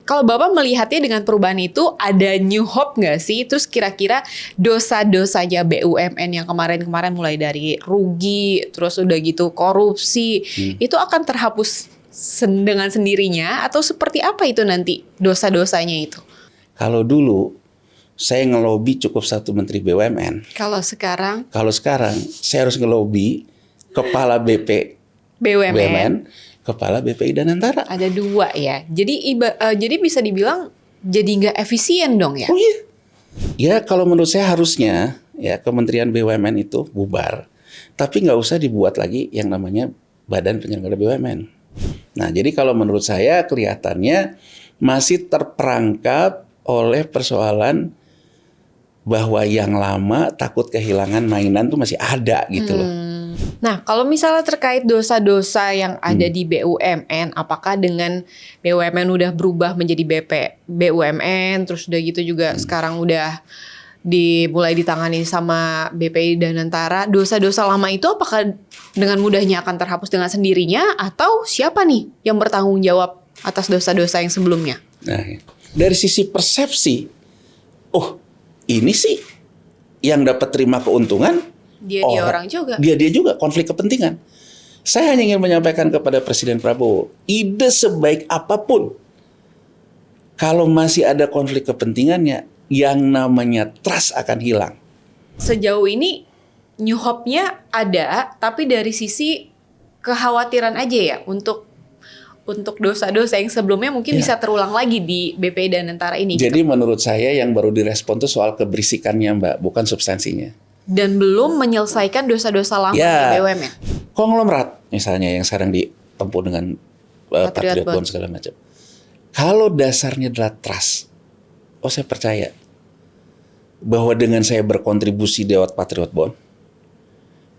Kalau Bapak melihatnya dengan perubahan itu ada new hope nggak sih? Terus kira-kira dosa-dosanya BUMN yang kemarin-kemarin mulai dari rugi, terus udah gitu korupsi, itu akan terhapus dengan sendirinya atau seperti apa itu nanti dosa-dosanya itu? Kalau dulu saya ngelobi cukup satu menteri BUMN. Kalau sekarang Saya harus ngelobi kepala BUMN, kepala BPI Danantara. ada dua ya. Jadi bisa dibilang jadi nggak efisien dong ya? Oh iya. Ya kalau menurut saya harusnya ya Kementerian BUMN itu bubar. Tapi nggak usah dibuat lagi yang namanya Badan Penyelenggara BUMN. Nah jadi kalau menurut saya kelihatannya masih terperangkap oleh persoalan bahwa yang lama takut kehilangan mainan tuh masih ada gitu loh. Nah, kalau misalnya terkait dosa-dosa yang ada di BUMN, apakah dengan BUMN udah berubah menjadi BUMN, terus udah gitu juga sekarang udah mulai ditangani sama BPI Danantara, dosa-dosa lama itu apakah dengan mudahnya akan terhapus dengan sendirinya atau siapa nih yang bertanggung jawab atas dosa-dosa yang sebelumnya? Nah, dari sisi persepsi, ini sih yang dapat terima keuntungan Dia orang juga. Dia juga konflik kepentingan. Saya hanya ingin menyampaikan kepada Presiden Prabowo, ide sebaik apapun, kalau masih ada konflik kepentingannya, yang namanya trust akan hilang. Sejauh ini new hope-nya ada, tapi dari sisi kekhawatiran aja ya untuk dosa-dosa yang sebelumnya mungkin bisa terulang lagi di BPI Danantara ini. Jadi menurut saya yang baru direspon itu soal keberisikannya Mbak, bukan substansinya. Dan belum menyelesaikan dosa-dosa lama di BUMN. Konglomerat misalnya yang sekarang ditempuh dengan Patriot Bond segala macam. Kalau dasarnya adalah trust, saya percaya bahwa dengan saya berkontribusi lewat Patriot Bond,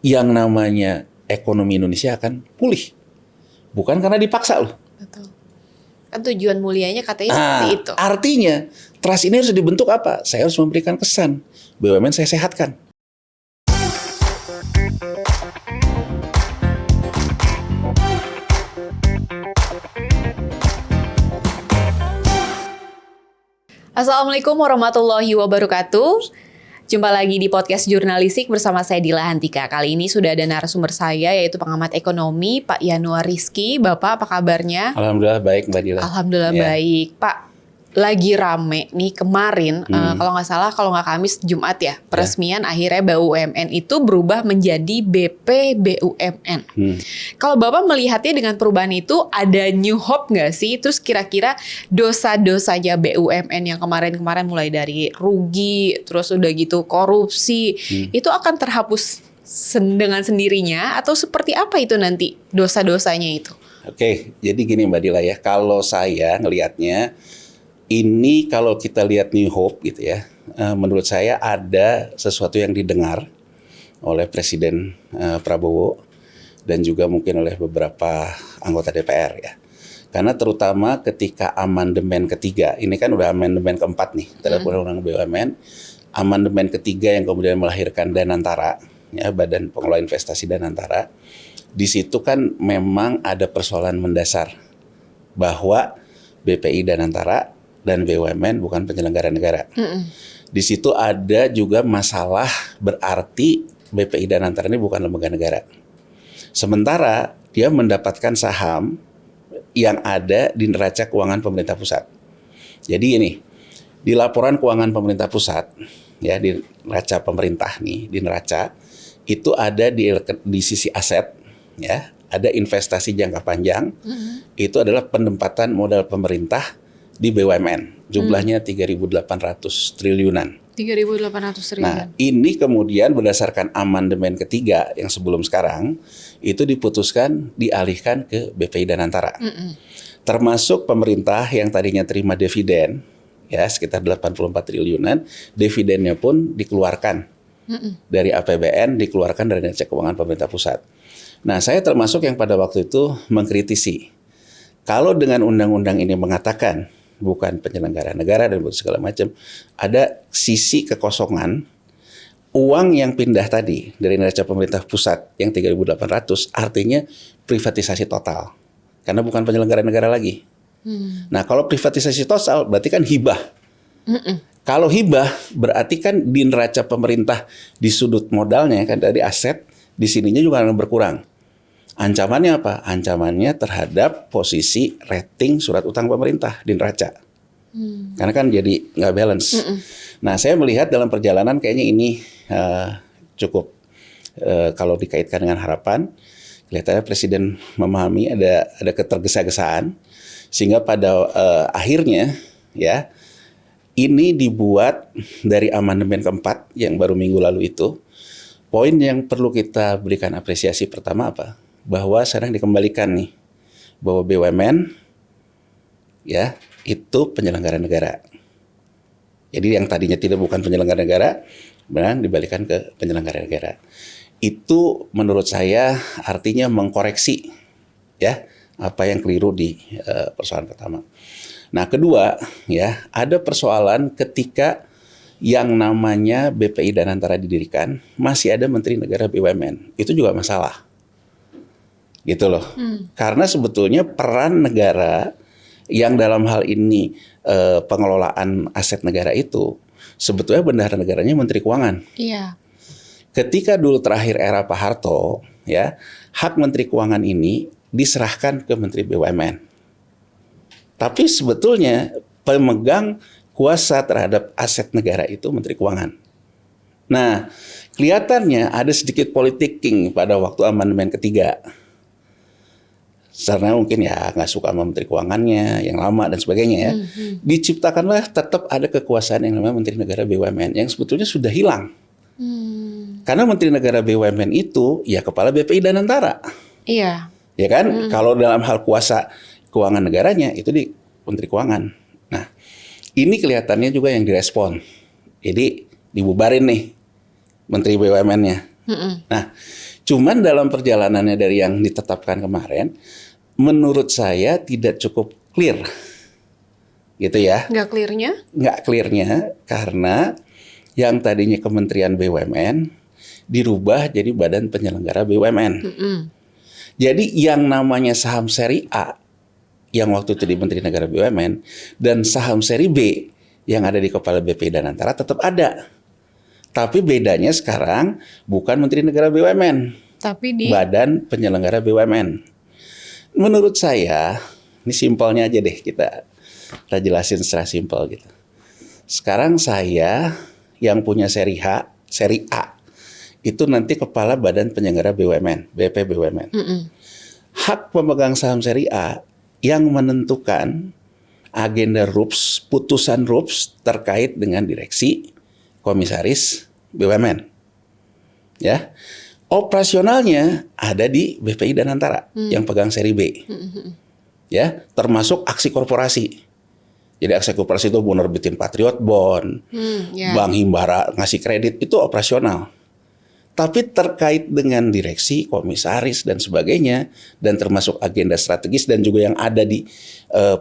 yang namanya ekonomi Indonesia akan pulih. Bukan karena dipaksa loh. Betul. Kan tujuan mulianya katanya seperti itu. Artinya trust ini harus dibentuk apa? Saya harus memberikan kesan BUMN saya sehatkan. Assalamualaikum warahmatullahi wabarakatuh. Jumpa lagi di podcast Jurnalistik bersama saya Dila Hantika. Kali ini sudah ada narasumber saya yaitu pengamat ekonomi Pak Yanuar Rizky. Bapak apa kabarnya? Alhamdulillah baik Mbak Dila. Alhamdulillah baik. Pak, lagi rame nih kemarin kalau nggak salah kalau nggak Kamis Jumat ya peresmian akhirnya BUMN itu berubah menjadi BP BUMN. Kalau Bapak melihatnya dengan perubahan itu ada new hope nggak sih? Terus kira-kira dosa-dosanya BUMN yang kemarin-kemarin mulai dari rugi, terus udah gitu korupsi, itu akan terhapus dengan sendirinya atau seperti apa itu nanti dosa-dosanya itu? Oke, jadi gini Mbak Dila ya, kalau saya ngelihatnya ini kalau kita lihat New Hope gitu ya, menurut saya ada sesuatu yang didengar oleh Presiden Prabowo dan juga mungkin oleh beberapa anggota DPR ya. Karena terutama ketika amandemen ketiga, ini kan udah amandemen keempat nih terhadap Undang-Undang BUMN, amandemen ketiga yang kemudian melahirkan Danantara, ya Badan Pengelola Investasi Danantara. Di situ kan memang ada persoalan mendasar bahwa BPI Danantara dan BUMN bukan penyelenggara negara. Di situ ada juga masalah berarti BPI Danantara ini bukan lembaga negara. Sementara dia mendapatkan saham yang ada di neraca keuangan pemerintah pusat. Jadi ini di laporan keuangan pemerintah pusat ya di neraca pemerintah nih di neraca itu ada di sisi aset ya ada investasi jangka panjang itu adalah penempatan modal pemerintah di BUMN jumlahnya 3.800 triliunan. 3.800 triliun. Nah, ini kemudian berdasarkan amandemen ketiga yang sebelum sekarang itu diputuskan dialihkan ke BPI Danantara. Termasuk pemerintah yang tadinya terima dividen ya sekitar 84 triliunan, dividennya pun dikeluarkan dari APBN, dikeluarkan dari neraca keuangan pemerintah pusat. Nah, saya termasuk yang pada waktu itu mengkritisi kalau dengan undang-undang ini mengatakan bukan penyelenggara negara dan segala macam, ada sisi kekosongan uang yang pindah tadi dari neraca pemerintah pusat yang 3.800 artinya privatisasi total karena bukan penyelenggara negara lagi. Nah, kalau privatisasi total berarti kan hibah. Kalau hibah berarti kan di neraca pemerintah di sudut modalnya kan dari aset, di sininya juga akan berkurang. Ancamannya apa? Ancamannya terhadap posisi rating surat utang pemerintah di neraca. Karena kan jadi nggak balance. Nah, saya melihat dalam perjalanan kayaknya ini cukup kalau dikaitkan dengan harapan, kelihatannya Presiden memahami ada ketergesa-gesaan, sehingga pada akhirnya ya ini dibuat dari amandemen keempat yang baru minggu lalu itu. Poin yang perlu kita berikan apresiasi pertama apa? Bahwa sekarang dikembalikan nih bahwa BUMN ya itu penyelenggara negara. Jadi yang tadinya tidak bukan penyelenggara negara, benar dibalikan ke penyelenggara negara. Itu menurut saya artinya mengkoreksi ya apa yang keliru di persoalan pertama. Nah, kedua ya ada persoalan ketika yang namanya BPI Danantara didirikan masih ada Menteri Negara BUMN. Itu juga masalah. Gitu loh. Karena sebetulnya peran negara yang dalam hal ini pengelolaan aset negara itu sebetulnya bendahara negaranya Menteri Keuangan. Iya. Ketika dulu terakhir era Pak Harto, ya hak Menteri Keuangan ini diserahkan ke Menteri BUMN. Tapi sebetulnya pemegang kuasa terhadap aset negara itu Menteri Keuangan. Nah, kelihatannya ada sedikit politicking pada waktu amandemen ketiga. Karena mungkin ya nggak suka sama Menteri Keuangannya yang lama dan sebagainya ya. Diciptakanlah tetap ada kekuasaan yang namanya Menteri Negara BUMN yang sebetulnya sudah hilang. Karena Menteri Negara BUMN itu ya kepala BPI Danantara. Iya. Ya kan? Kalau dalam hal kuasa keuangan negaranya itu di Menteri Keuangan. Nah, ini kelihatannya juga yang direspon. Jadi dibubarin nih Menteri BUMN-nya. Nah, cuman dalam perjalanannya dari yang ditetapkan kemarin, menurut saya tidak cukup clear. Gitu ya. Nggak clear-nya? Nggak clear-nya karena yang tadinya Kementerian BUMN dirubah jadi Badan Penyelenggara BUMN. Jadi yang namanya saham seri A yang waktu itu di Menteri Negara BUMN dan saham seri B yang ada di Kepala BPI Danantara tetap ada. Tapi bedanya sekarang bukan Menteri Negara BUMN, tapi di Badan Penyelenggara BUMN. Menurut saya, ini simpelnya aja deh kita jelasin secara simpel gitu. Sekarang saya yang punya seri A, itu nanti Kepala Badan Penyelenggara BUMN, BP BUMN. Hak pemegang saham seri A yang menentukan agenda RUPS, putusan RUPS terkait dengan direksi komisaris BUMN. Ya. Operasionalnya ada di BPI Danantara yang pegang seri B. Ya, termasuk aksi korporasi. Jadi aksi korporasi itu menerbitin Patriot Bond, Bank Himbara ngasih kredit itu operasional. Tapi terkait dengan direksi, komisaris dan sebagainya dan termasuk agenda strategis dan juga yang ada di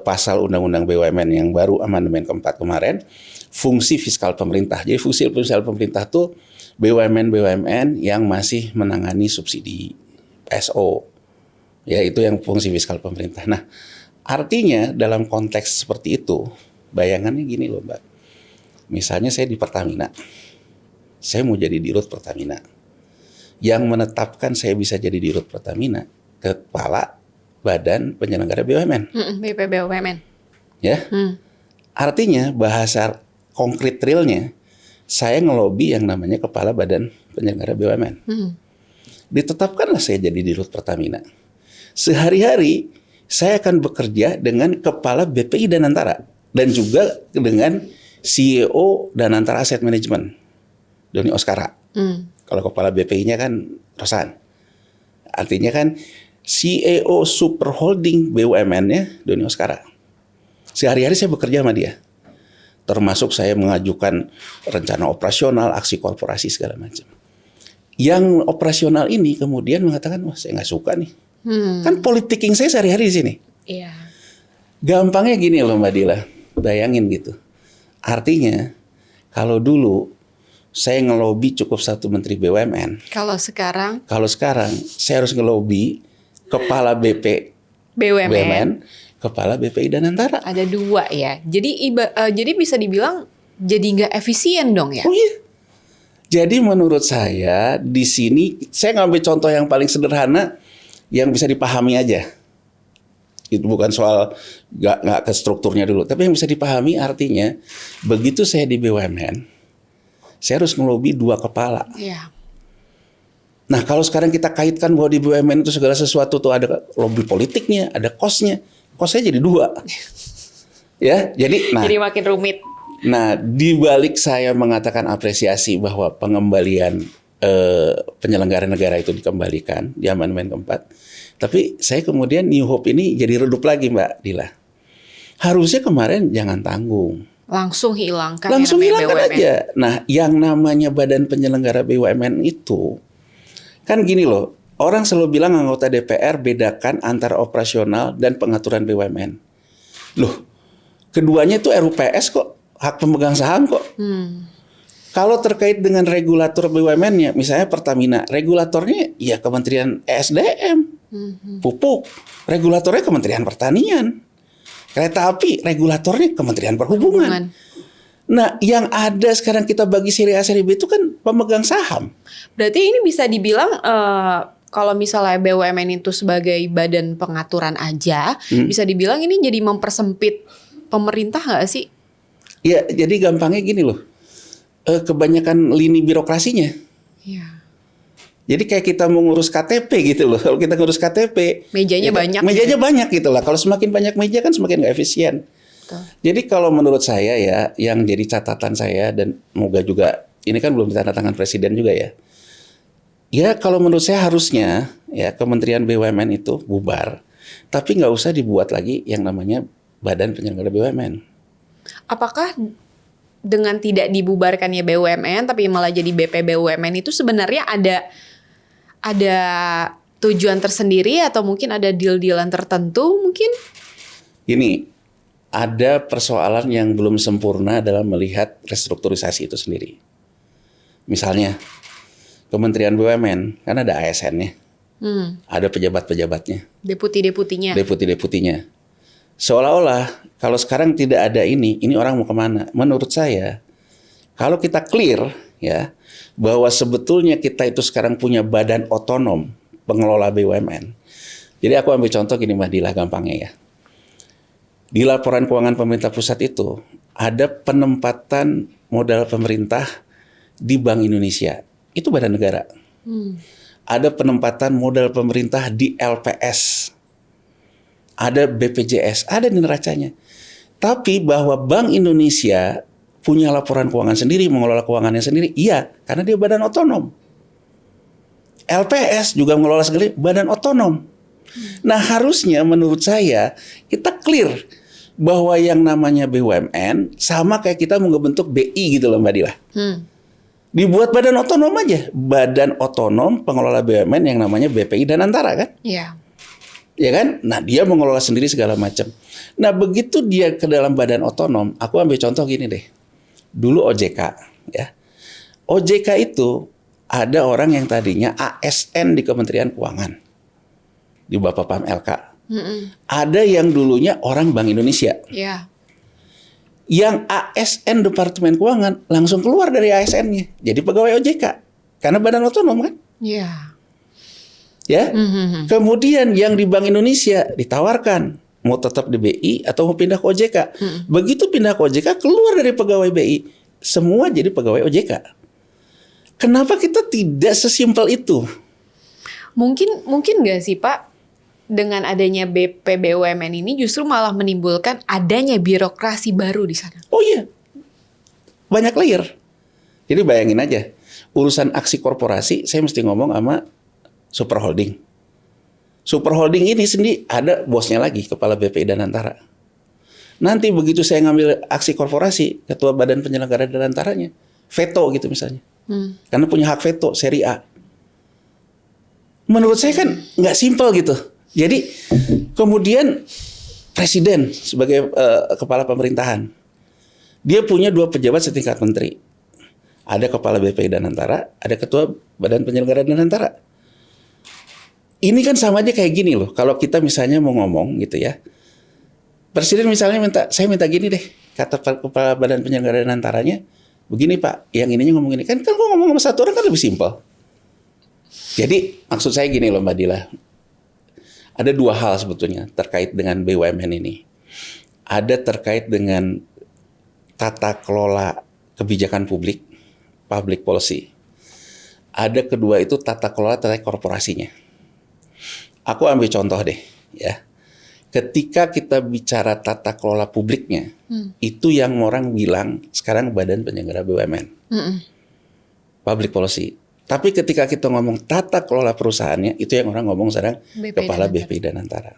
pasal Undang-Undang BUMN yang baru amandemen keempat kemarin, fungsi fiskal pemerintah. Jadi fungsi fiskal pemerintah tuh BUMN yang masih menangani subsidi PSO. Ya, itu yang fungsi fiskal pemerintah. Nah, artinya dalam konteks seperti itu, bayangannya gini loh, Mbak. Misalnya saya di Pertamina. Saya mau jadi dirut Pertamina. Yang menetapkan saya bisa jadi dirut Pertamina, Kepala Badan Penyelenggara BUMN. BP BUMN. Ya. Artinya bahasa konkret realnya, saya ngelobi yang namanya Kepala Badan Penyelenggara BUMN. Ditetapkanlah saya jadi dirut Pertamina. Sehari-hari saya akan bekerja dengan Kepala BPI Danantara dan juga dengan CEO Danantara Asset Management, Doni Oskara. Kalau Kepala BPI-nya kan Rosan. Artinya kan CEO Super Holding BUMN-nya Doni Oskara. Sehari-hari saya bekerja sama dia. Termasuk saya mengajukan rencana operasional, aksi korporasi segala macam. Yang operasional ini kemudian mengatakan, wah saya nggak suka nih. Kan politicking saya sehari-hari di sini. Iya. Gampangnya gini loh Mbak Dila, bayangin gitu. Artinya kalau dulu saya ngelobi cukup satu menteri BUMN. Kalau sekarang saya harus ngelobi Kepala BP BUMN kepala BPI Danantara. Ada 2 ya. Jadi bisa dibilang jadi nggak efisien dong ya? Oh iya. Jadi menurut saya di sini saya ngambil contoh yang paling sederhana yang bisa dipahami aja. Itu bukan soal nggak ke strukturnya dulu, tapi yang bisa dipahami artinya begitu saya di BUMN, saya harus ngelobi 2 kepala. Iya. Nah kalau sekarang kita kaitkan bahwa di BUMN itu segala sesuatu tuh ada lobby politiknya, ada cost-nya, cost-nya jadi 2. Ya, jadi Jadi makin rumit. Nah, di balik saya mengatakan apresiasi bahwa pengembalian penyelenggara negara itu dikembalikan di amandemen keempat, tapi saya kemudian New Hope ini jadi redup lagi, Mbak Dila. Harusnya kemarin jangan tanggung. Langsung hilangkan. Langsung hilangkan BUMN. aja. Nah, yang namanya badan penyelenggara BUMN itu, kan gini loh, orang selalu bilang anggota DPR bedakan antara operasional dan pengaturan BUMN. Loh, keduanya itu RUPS kok. Hak pemegang saham kok. Kalau terkait dengan regulator BUMN-nya, misalnya Pertamina, regulatornya ya Kementerian ESDM, Pupuk, regulatornya Kementerian Pertanian, Kereta Api, regulatornya Kementerian Perhubungan. Nah, yang ada sekarang kita bagi seri A, seri B itu kan pemegang saham. Berarti ini bisa dibilang kalau misalnya BUMN itu sebagai badan pengaturan aja, bisa dibilang ini jadi mempersempit pemerintah nggak sih? Ya, jadi gampangnya gini loh, kebanyakan lini birokrasinya. Iya. Jadi kayak kita mau ngurus KTP gitu loh. Kalau kita ngurus KTP, Mejanya banyak. Mejanya banyak gitu lah. Kalau semakin banyak meja kan semakin nggak efisien. Betul. Jadi kalau menurut saya ya, yang jadi catatan saya dan moga juga ini kan belum ditandatangan presiden juga ya. Ya kalau menurut saya harusnya ya Kementerian BUMN itu bubar, tapi nggak usah dibuat lagi yang namanya Badan Penyelenggara BUMN. Apakah dengan tidak dibubarkannya BUMN tapi malah jadi BP BUMN itu sebenarnya ada tujuan tersendiri atau mungkin ada deal-dealan tertentu mungkin? Ini ada persoalan yang belum sempurna dalam melihat restrukturisasi itu sendiri. Misalnya Kementerian BUMN kan ada ASN-nya, ada pejabat-pejabatnya, Deputi-deputinya. deputi-deputinya. Seolah-olah kalau sekarang tidak ada ini orang mau kemana? Menurut saya, kalau kita clear ya bahwa sebetulnya kita itu sekarang punya badan otonom pengelola BUMN. Jadi aku ambil contoh gini Mbak Dila gampangnya ya. Di laporan keuangan pemerintah pusat itu ada penempatan modal pemerintah di Bank Indonesia. Itu badan negara. Ada penempatan modal pemerintah di LPS. Ada BPJS, ada di neracanya. Tapi bahwa Bank Indonesia punya laporan keuangan sendiri, mengelola keuangannya sendiri, iya, karena dia badan otonom. LPS juga mengelola sendiri, badan otonom. Nah harusnya menurut saya kita clear bahwa yang namanya BUMN sama kayak kita mau ngebentuk BI gitu loh Mbak Dila. Dibuat badan otonom aja, badan otonom pengelola BUMN yang namanya BPI Danantara kan? Iya. Ya kan? Nah dia mengelola sendiri segala macam. Nah begitu dia ke dalam badan otonom, aku ambil contoh gini deh. Dulu OJK, ya. OJK itu ada orang yang tadinya ASN di Kementerian Keuangan, di Bapak Pam LK. Ada yang dulunya orang Bank Indonesia. Iya. Yang ASN Departemen Keuangan langsung keluar dari ASN-nya, jadi pegawai OJK, karena badan otonom kan? Iya. Ya, kemudian yang di Bank Indonesia ditawarkan mau tetap di BI atau mau pindah ke OJK. Begitu pindah ke OJK keluar dari pegawai BI, semua jadi pegawai OJK. Kenapa kita tidak sesimpel itu? Mungkin nggak sih Pak dengan adanya BP BUMN ini justru malah menimbulkan adanya birokrasi baru di sana. Oh iya, banyak layer. Jadi bayangin aja, urusan aksi korporasi saya mesti ngomong sama Super Holding. Super Holding ini sendiri ada bosnya lagi, kepala BPI Danantara. Nanti begitu saya ngambil aksi korporasi, ketua badan penyelenggara Danantaranya veto gitu misalnya. Karena punya hak veto seri A. Menurut saya kan nggak simpel gitu. Jadi kemudian presiden sebagai kepala pemerintahan, dia punya 2 pejabat setingkat menteri. Ada kepala BPI Danantara, ada ketua badan penyelenggara Danantara. Ini kan sama aja kayak gini loh. Kalau kita misalnya mau ngomong gitu ya, Presiden misalnya saya minta gini deh, kata Kepala Badan Penyelenggara Danantaranya, begini Pak, yang ininya ngomong gini. Kan kalau ngomong sama satu orang kan lebih simpel. Jadi maksud saya gini loh Mbak Dila, ada dua hal sebetulnya terkait dengan BUMN ini. Ada terkait dengan tata kelola kebijakan publik, public policy. Ada kedua itu tata kelola terkait korporasinya. Aku ambil contoh deh, ya. Ketika kita bicara tata kelola publiknya, itu yang orang bilang sekarang Badan Penyelenggara BUMN, public policy. Tapi ketika kita ngomong tata kelola perusahaannya, itu yang orang ngomong sekarang Kepala BPI Danantara.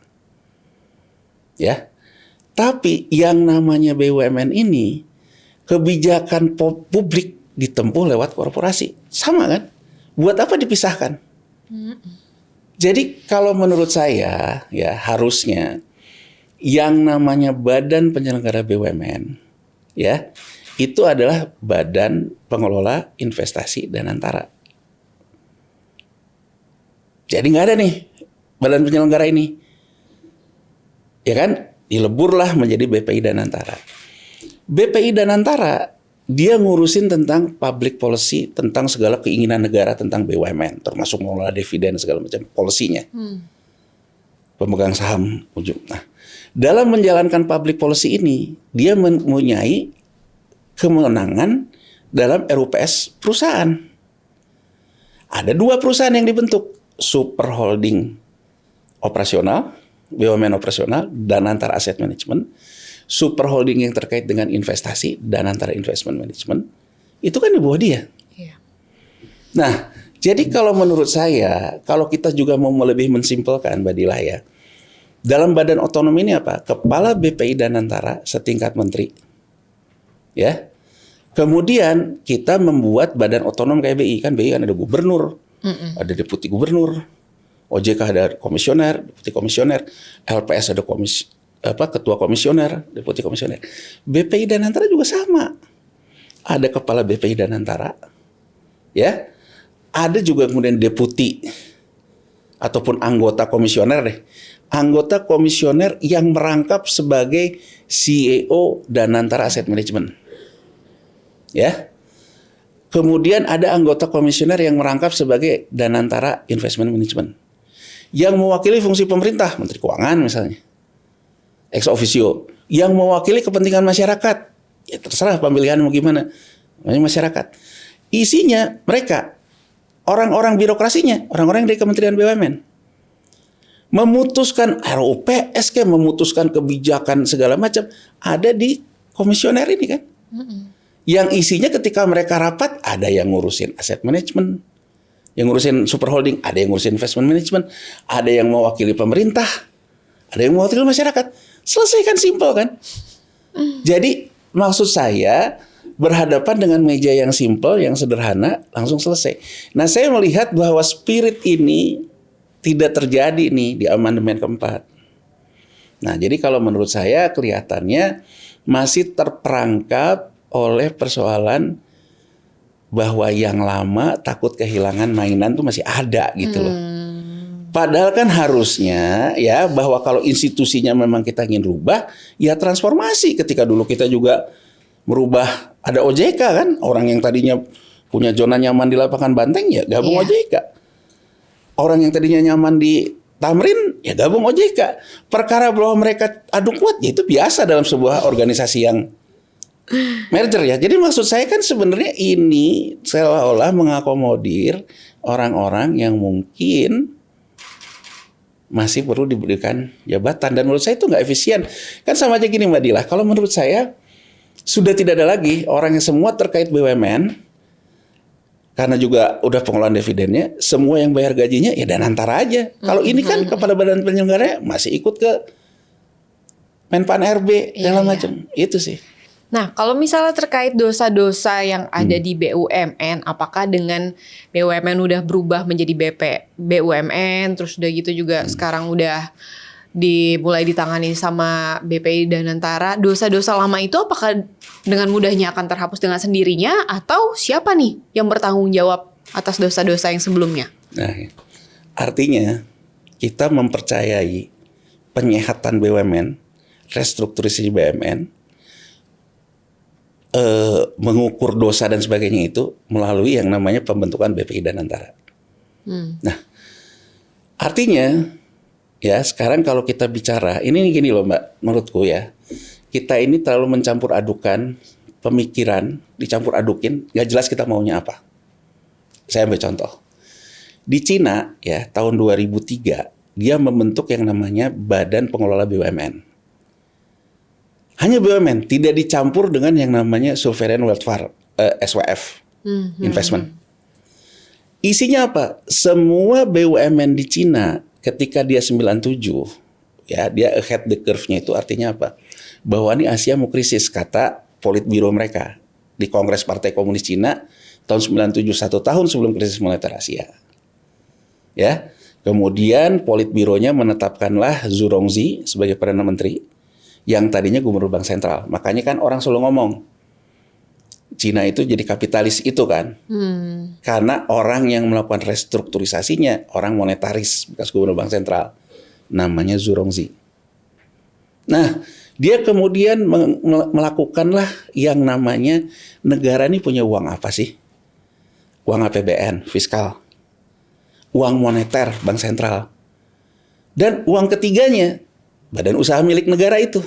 Ya, tapi yang namanya BUMN ini kebijakan publik ditempuh lewat korporasi, sama kan? Buat apa dipisahkan? Jadi kalau menurut saya ya harusnya yang namanya Badan Penyelenggara BUMN ya itu adalah Badan Pengelola Investasi Danantara. Jadi nggak ada nih badan penyelenggara ini, ya kan? Dileburlah menjadi BPI Danantara. BPI Danantara dia ngurusin tentang public policy, tentang segala keinginan negara tentang BUMN, termasuk mengelola dividen segala macam polisinya. Pemegang saham ujung. Nah, dalam menjalankan public policy ini, dia mempunyai kemenangan dalam RUPS perusahaan. Ada 2 perusahaan yang dibentuk, super holding operasional, BUMN operasional, Danantara Asset Management. Super holding yang terkait dengan investasi, Danantara Investment Management, itu kan di bawah dia. Iya. Nah, jadi kalau menurut saya, kalau kita juga mau lebih mensimpelkan, Mbak Dila ya, dalam badan otonom ini apa? Kepala BPI Danantara setingkat menteri, ya. Kemudian kita membuat badan otonom kayak BI, kan BI kan ada gubernur, ada deputi gubernur, OJK ada komisioner, deputi komisioner, LPS ada ketua komisioner, deputi komisioner. BPI Danantara juga sama. Ada kepala BPI Danantara, ya. Ada juga kemudian deputi ataupun anggota komisioner deh. Anggota komisioner yang merangkap sebagai CEO Danantara Asset Management. Ya. Kemudian ada anggota komisioner yang merangkap sebagai Danantara Investment Management. Yang mewakili fungsi pemerintah, Menteri Keuangan misalnya. Ex officio yang mewakili kepentingan masyarakat, ya terserah pemilihan mau gimana, masyarakat. Isinya mereka orang-orang birokrasinya, orang-orang dari Kementerian BUMN, memutuskan RUPS, memutuskan kebijakan segala macam ada di komisioner ini kan. Yang isinya ketika mereka rapat ada yang ngurusin aset management, yang ngurusin super holding, ada yang ngurusin investment management, ada yang mewakili pemerintah, ada yang mewakili masyarakat. Selesai kan, simpel kan? Jadi maksud saya berhadapan dengan meja yang simpel, yang sederhana, langsung selesai. Nah, saya melihat bahwa spirit ini tidak terjadi nih di amandemen keempat. Nah, jadi kalau menurut saya kelihatannya masih terperangkap oleh persoalan bahwa yang lama takut kehilangan mainan tuh masih ada gitu loh. Padahal kan harusnya ya bahwa kalau institusinya memang kita ingin rubah, ya transformasi. Ketika dulu kita juga merubah, ada OJK kan, orang yang tadinya punya zona nyaman di lapangan Banteng ya gabung OJK. Orang yang tadinya nyaman di Tamrin ya gabung OJK. Perkara bahwa mereka adu kuat ya itu biasa dalam sebuah organisasi yang merger ya. Jadi maksud saya kan sebenarnya ini seolah-olah mengakomodir orang-orang yang mungkin masih perlu diberikan jabatan, dan menurut saya itu nggak efisien. Kan sama aja gini Mbak Dila, kalau menurut saya sudah tidak ada lagi orang yang semua terkait BUMN, karena juga udah pengelolaan dividennya, semua yang bayar gajinya ya Danantara aja. Kalau ini kan kepala badan penyelenggara masih ikut ke Menpan RB segala macam. Itu sih. Nah, kalau misalnya terkait dosa-dosa yang ada di BUMN, apakah dengan BUMN udah berubah menjadi BUMN, terus udah gitu juga sekarang udah dimulai ditangani sama BPI Danantara, dosa-dosa lama itu apakah dengan mudahnya akan terhapus dengan sendirinya, atau siapa nih yang bertanggung jawab atas dosa-dosa yang sebelumnya? Nah, artinya kita mempercayai penyehatan BUMN restrukturisasi BUMN, mengukur dosa dan sebagainya itu melalui yang namanya pembentukan BPI Danantara. Nah, artinya ya sekarang kalau kita bicara, ini gini loh Mbak, menurutku ya, kita ini terlalu mencampur adukan pemikiran, dicampur adukin, nggak jelas kita maunya apa. Saya ambil contoh. Di Cina ya tahun 2003 dia membentuk yang namanya Badan Pengelola BUMN. Hanya BUMN, tidak dicampur dengan yang namanya Sovereign Wealth Fund, SWF, investment. Isinya apa? Semua BUMN di Cina ketika dia 97, ya dia ahead the curve-nya itu artinya apa? Bahwa ini Asia mau krisis, kata Politbiro mereka di Kongres Partai Komunis Cina tahun 97, 1 tahun sebelum krisis moneter Asia. Ya, kemudian Politbironya menetapkanlah Zhu Rongji sebagai Perdana Menteri yang tadinya Gubernur Bank Sentral. Makanya kan orang selalu ngomong Cina itu jadi kapitalis itu kan, karena orang yang melakukan restrukturisasinya orang monetaris bekas Gubernur Bank Sentral, namanya Zhu Rongji. Nah, dia kemudian melakukanlah yang namanya negara ini punya uang apa sih? Uang APBN, fiskal. Uang moneter, bank sentral. Dan uang ketiganya, badan usaha milik negara itu.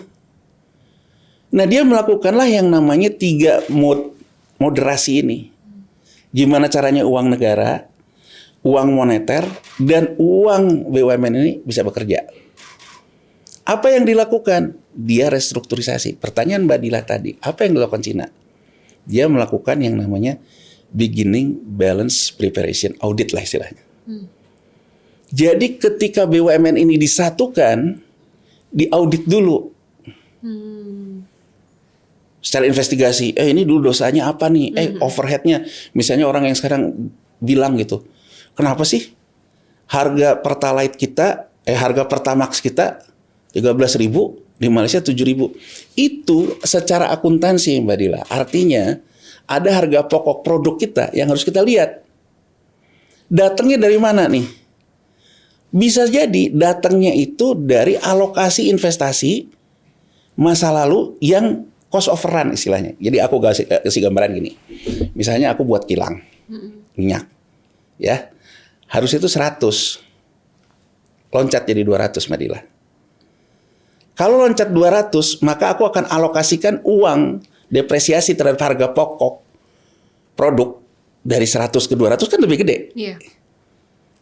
Nah, dia melakukanlah yang namanya 3 moderasi ini. Gimana caranya uang negara, uang moneter, dan uang BUMN ini bisa bekerja. Apa yang dilakukan? Dia restrukturisasi. Pertanyaan Mbak Dila tadi, apa yang dilakukan Cina? Dia melakukan yang namanya beginning balance preparation audit lah istilahnya. Jadi ketika BUMN ini disatukan, diaudit dulu. Secara investigasi, ini dulu dosanya apa nih? Overheadnya. Misalnya orang yang sekarang bilang gitu, kenapa sih harga Pertalite kita, harga Pertamax kita 13.000, di Malaysia 7.000. Itu secara akuntansi Mbak Dila. Artinya ada harga pokok produk kita yang harus kita lihat. Datangnya dari mana nih? Bisa jadi datangnya itu dari alokasi investasi masa lalu yang cost overrun istilahnya. Jadi aku kasih gambaran gini. Misalnya aku buat kilang minyak, ya harus itu 100, loncat jadi 200 Mbak Dila. Kalau loncat 200, maka aku akan alokasikan uang depresiasi terhadap harga pokok produk dari 100 ke 200 kan lebih gede. Yeah.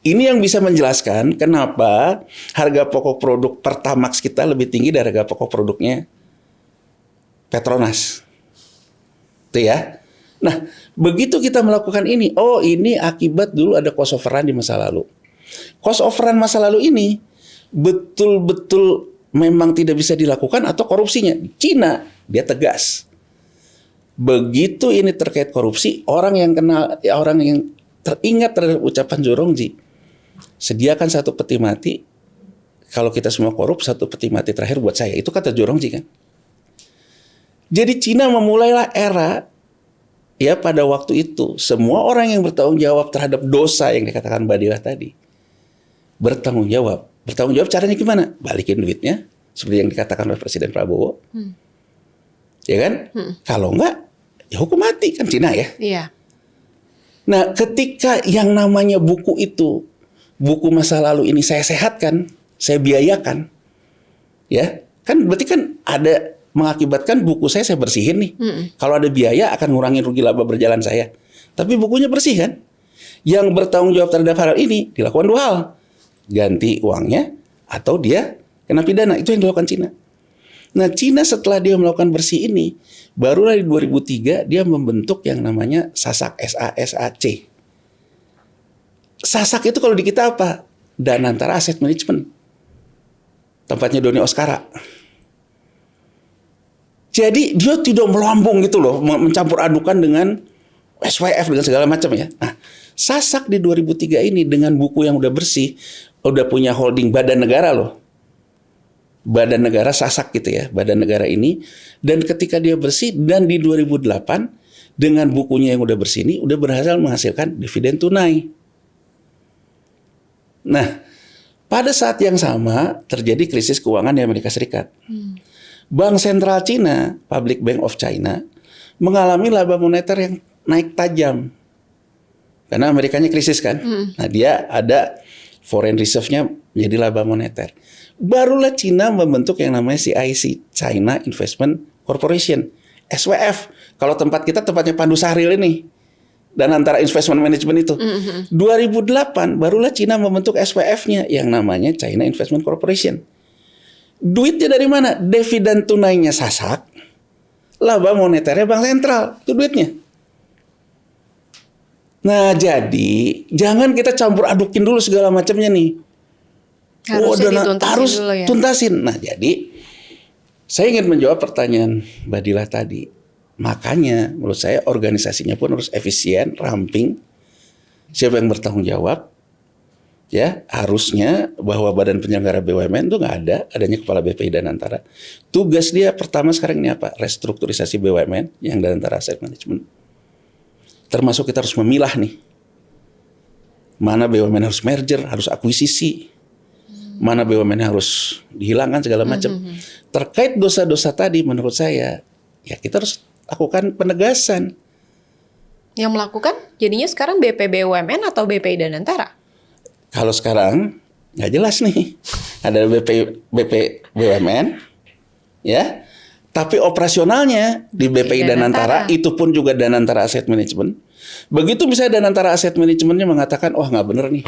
Ini yang bisa menjelaskan kenapa harga pokok produk Pertamax kita lebih tinggi dari harga pokok produknya Petronas. Itu ya. Nah, begitu kita melakukan ini, oh ini akibat dulu ada cost overrun di masa lalu. Cost overrun masa lalu ini betul-betul memang tidak bisa dilakukan atau korupsinya. Cina, dia tegas. Begitu ini terkait korupsi, orang yang teringat terhadap ucapan Zhu Rongji, sediakan 1 peti mati, kalau kita semua korup 1 peti mati terakhir buat saya. Itu kata Zhu Rongji kan. Jadi Cina memulailah era, ya pada waktu itu, semua orang yang bertanggung jawab terhadap dosa yang dikatakan Mbak Dila tadi, bertanggung jawab. Bertanggung jawab caranya gimana? Balikin duitnya, seperti yang dikatakan oleh Presiden Prabowo. Ya kan? Kalau enggak, ya hukum mati kan Cina ya. Iya. Nah, ketika yang namanya buku itu, buku masa lalu ini saya sehatkan, saya biayakan, ya kan berarti kan ada mengakibatkan buku saya bersihin nih. Kalau ada biaya akan ngurangin rugi laba berjalan saya. Tapi bukunya bersih kan? Yang bertanggung jawab terhadap hal ini dilakukan 2 hal. Ganti uangnya atau dia kena pidana. Itu yang dilakukan Cina. Nah, Cina setelah dia melakukan bersih ini, barulah di 2003 dia membentuk yang namanya SASAC, SASAC. SASAC itu kalau di kita apa? Danantara Asset Management. Tempatnya Doni Oskara. Jadi dia tidak melambung gitu loh, mencampur adukan dengan SWF dengan segala macam ya. Nah, SASAC di 2003 ini dengan buku yang udah bersih, udah punya holding badan negara loh. Badan negara SASAC gitu ya, badan negara ini. Dan ketika dia bersih dan di 2008 dengan bukunya yang udah bersih ini udah berhasil menghasilkan dividen tunai. Nah, pada saat yang sama terjadi krisis keuangan di Amerika Serikat. Bank Sentral Cina, Public Bank of China, mengalami laba moneter yang naik tajam. Karena Amerikanya krisis kan. Nah dia ada foreign reserve-nya menjadi laba moneter. Barulah Cina membentuk yang namanya CIC, China Investment Corporation, SWF. Kalau tempat kita tempatnya Pandu Sahril ini. Dan antara investment management itu. 2008 barulah Cina membentuk SWF-nya yang namanya China Investment Corporation. Duitnya dari mana? Dividen tunainya Sasak, laba moneternya Bank Sentral. Itu duitnya. Nah, jadi jangan kita campur adukin dulu segala macamnya nih. Harus dulu ya. tuntasin. Nah, jadi saya ingin menjawab pertanyaan Mbak Dila tadi. Makanya menurut saya organisasinya pun harus efisien, ramping. Siapa yang bertanggung jawab? Ya, harusnya bahwa badan penyelenggara BUMN itu nggak ada, adanya kepala BPI Danantara. Tugas dia pertama sekarang ini apa? Restrukturisasi BUMN yang Danantara Asset Management. Termasuk kita harus memilah nih, mana BUMN harus merger, harus akuisisi, mana BUMN harus dihilangkan segala macam. Terkait dosa-dosa tadi, menurut saya, ya kita harus lakukan penegasan. Yang melakukan jadinya sekarang BP BUMN atau BPI Danantara? Kalau sekarang nggak jelas nih, ada BP BUMN, ya, tapi operasionalnya di BPI Danantara itu pun juga Danantara Asset Management. Begitu bisa Danantara Asset Managementnya mengatakan, oh nggak bener nih.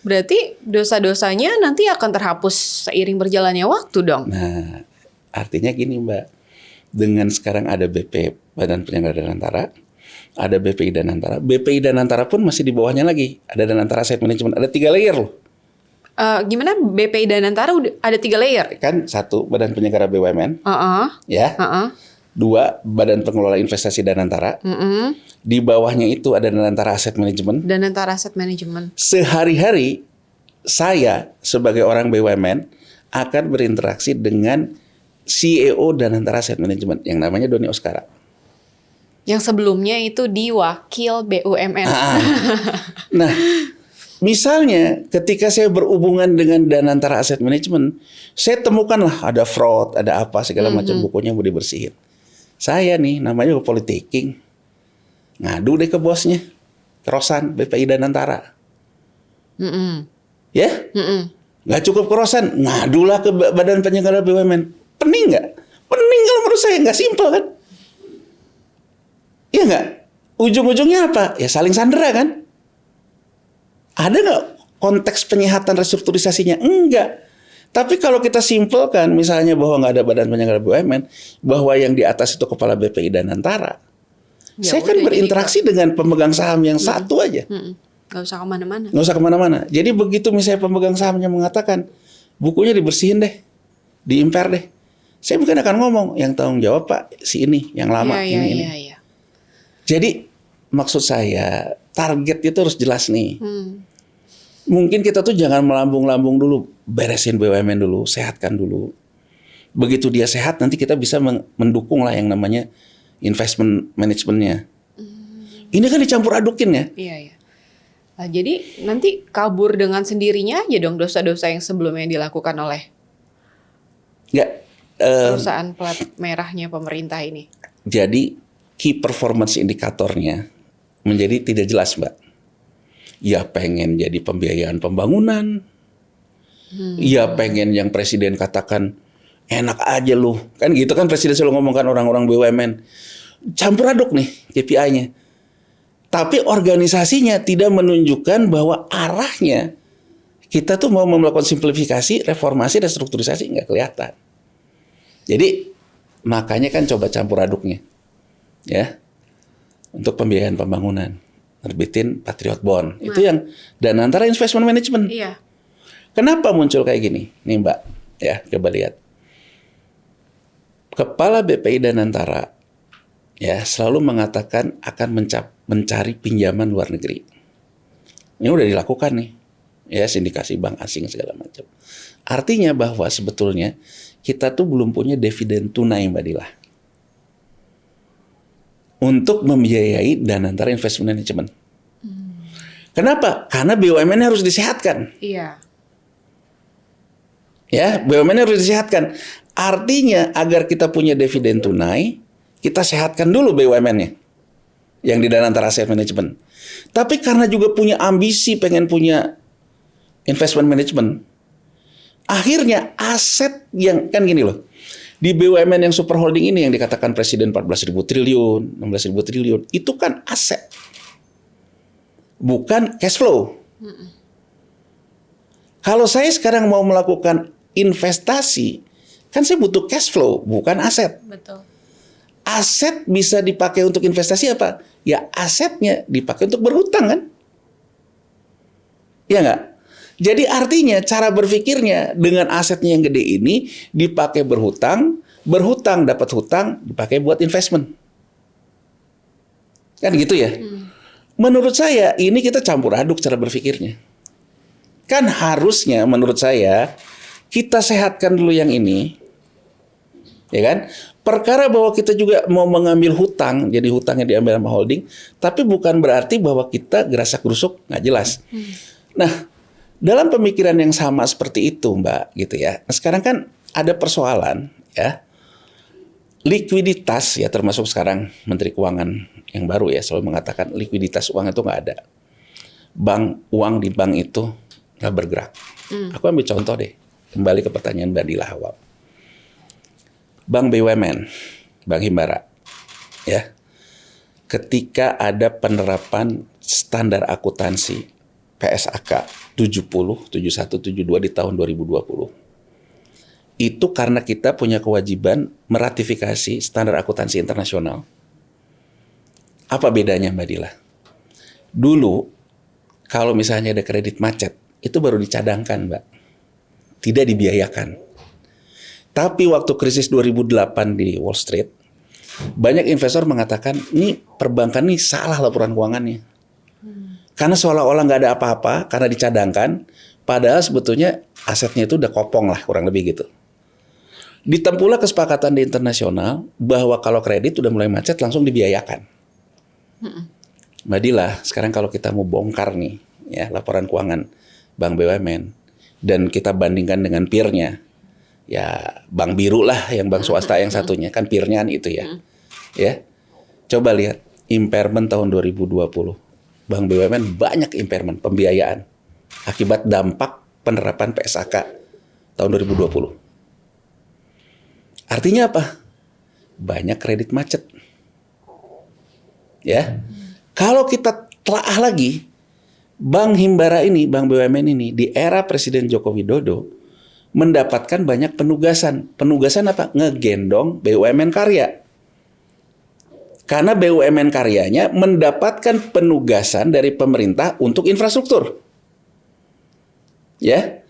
Berarti dosa-dosanya nanti akan terhapus seiring berjalannya waktu dong. Nah, artinya gini Mbak, dengan sekarang ada BP Badan Penyelenggara Danantara, ada BPI Danantara. BPI Danantara pun masih di bawahnya lagi. Ada Danantara Asset Management. Ada 3 layer loh. Gimana BPI Danantara ada 3 layer? Kan 1 Badan Penyelenggara BUMN. Ya. 2 Badan Pengelola Investasi Danantara. Di bawahnya itu ada Danantara Asset Management. Danantara Asset Management. Sehari-hari saya sebagai orang BUMN akan berinteraksi dengan CEO Danantara Asset Management yang namanya Doni Oskara. Yang sebelumnya itu di Wakil BUMN. Nah, misalnya ketika saya berhubungan dengan Danantara Asset Management, saya temukanlah ada fraud, ada apa segala macam, bukunya mau dibersihin. Saya nih namanya politicking, ngadu deh ke bosnya, Rosan BPI Danantara. Ya, nggak cukup Rosan, ngadulah ke Badan Penyelenggara BUMN. Pening nggak? Pening kalau menurut saya, nggak simpel kan? Iya nggak? Ujung-ujungnya apa? Ya saling sandera kan? Ada nggak konteks penyehatan restrukturisasinya? Enggak. Tapi kalau kita simpelkan misalnya bahwa nggak ada Badan Penyelenggara BUMN, bahwa yang di atas itu kepala BPI Danantara, ya, saya kan berinteraksi dengan pemegang saham yang satu aja. Nggak usah kemana-mana. Nggak usah kemana-mana. Jadi begitu misalnya pemegang sahamnya mengatakan, bukunya dibersihin deh, diimper deh. Saya bukan akan ngomong, yang tanggung jawab Pak si ini, yang lama ini. Jadi maksud saya target itu harus jelas nih. Mungkin kita tuh jangan melambung-lambung dulu, beresin BUMN dulu, sehatkan dulu. Begitu dia sehat nanti kita bisa mendukung lah yang namanya investment manajemennya. Ini kan dicampur adukin ya. Iya. Nah, jadi nanti kabur dengan sendirinya aja dong dosa-dosa yang sebelumnya dilakukan oleh perusahaan plat merahnya pemerintah ini. Jadi key performance indikatornya menjadi tidak jelas, Mbak. Ya pengen jadi pembiayaan pembangunan. Ya pengen yang presiden katakan enak aja lu. Kan gitu kan presiden selalu ngomongkan orang-orang BUMN. Campur aduk nih KPI-nya. Tapi organisasinya tidak menunjukkan bahwa arahnya kita tuh mau melakukan simplifikasi, reformasi, dan strukturisasi, nggak kelihatan. Jadi makanya kan coba campur aduknya. Ya, untuk pembiayaan pembangunan terbitin Patriot Bond. Itu yang Danantara Investment Management. Iya. Kenapa muncul kayak gini? Nih Mbak, ya coba lihat. Kepala BPI Danantara ya selalu mengatakan akan mencari pinjaman luar negeri. Ini udah dilakukan nih. Ya, sindikasi bank asing segala macam. Artinya bahwa sebetulnya kita tuh belum punya dividen tunai Mbak Dila. Untuk membiayai Danantara Investment Management. Kenapa? Karena BUMN harus disehatkan. Iya. Ya, BUMN harus disehatkan. Artinya agar kita punya dividen tunai, kita sehatkan dulu BUMN-nya yang di dana antara aset manajemen. Tapi karena juga punya ambisi pengen punya investment management, akhirnya aset yang kan gini loh. Di BUMN yang super holding ini yang dikatakan Presiden 14.000 triliun, 16.000 triliun, itu kan aset. Bukan cash flow. Kalau saya sekarang mau melakukan investasi, kan saya butuh cash flow, bukan aset. Betul. Aset bisa dipakai untuk investasi apa? Ya asetnya dipakai untuk berhutang kan? Ya nggak? Jadi artinya cara berpikirnya dengan asetnya yang gede ini dipakai berhutang dapat hutang dipakai buat investment. Kan gitu ya? Menurut saya ini kita campur aduk cara berpikirnya. Kan harusnya menurut saya kita sehatkan dulu yang ini. Ya kan? Perkara bahwa kita juga mau mengambil hutang, jadi hutangnya diambil sama holding, tapi bukan berarti bahwa kita gerasak-gerusuk nggak jelas. Nah, dalam pemikiran yang sama seperti itu, Mbak, gitu ya. Nah, sekarang kan ada persoalan, ya. Likuiditas, ya termasuk sekarang Menteri Keuangan yang baru ya selalu mengatakan likuiditas uang itu nggak ada. Uang di bank itu nggak bergerak. Aku ambil contoh deh, kembali ke pertanyaan Mbak Dila awal. Bank BUMN, Bank Himbara, ya. Ketika ada penerapan standar akuntansi PSAK 70, 71, 72 di tahun 2020. Itu karena kita punya kewajiban meratifikasi standar akuntansi internasional. Apa bedanya Mbak Dila? Dulu, kalau misalnya ada kredit macet, itu baru dicadangkan, Mbak. Tidak dibiayakan. Tapi waktu krisis 2008 di Wall Street, banyak investor mengatakan, ini perbankan ini salah laporan keuangannya. Karena seolah-olah nggak ada apa-apa, karena dicadangkan, padahal sebetulnya asetnya itu udah kopong lah, kurang lebih gitu. Ditempuhlah kesepakatan di internasional, bahwa kalau kredit udah mulai macet, langsung dibiayakan. Mbak Dila, sekarang kalau kita mau bongkar nih, ya laporan keuangan Bank BUMN, dan kita bandingkan dengan peer-nya, ya bank biru lah yang bank swasta yang satunya kan peer-nya itu ya. Ya. Coba lihat impairment tahun 2020. Bank BUMN banyak impairment pembiayaan akibat dampak penerapan PSAK tahun 2020. Artinya apa? Banyak kredit macet. Ya. Kalau kita telaah lagi Bank Himbara ini, Bank BUMN ini di era Presiden Joko Widodo mendapatkan banyak penugasan. Penugasan apa? Ngegendong BUMN karya. Karena BUMN karyanya mendapatkan penugasan dari pemerintah untuk infrastruktur. Ya.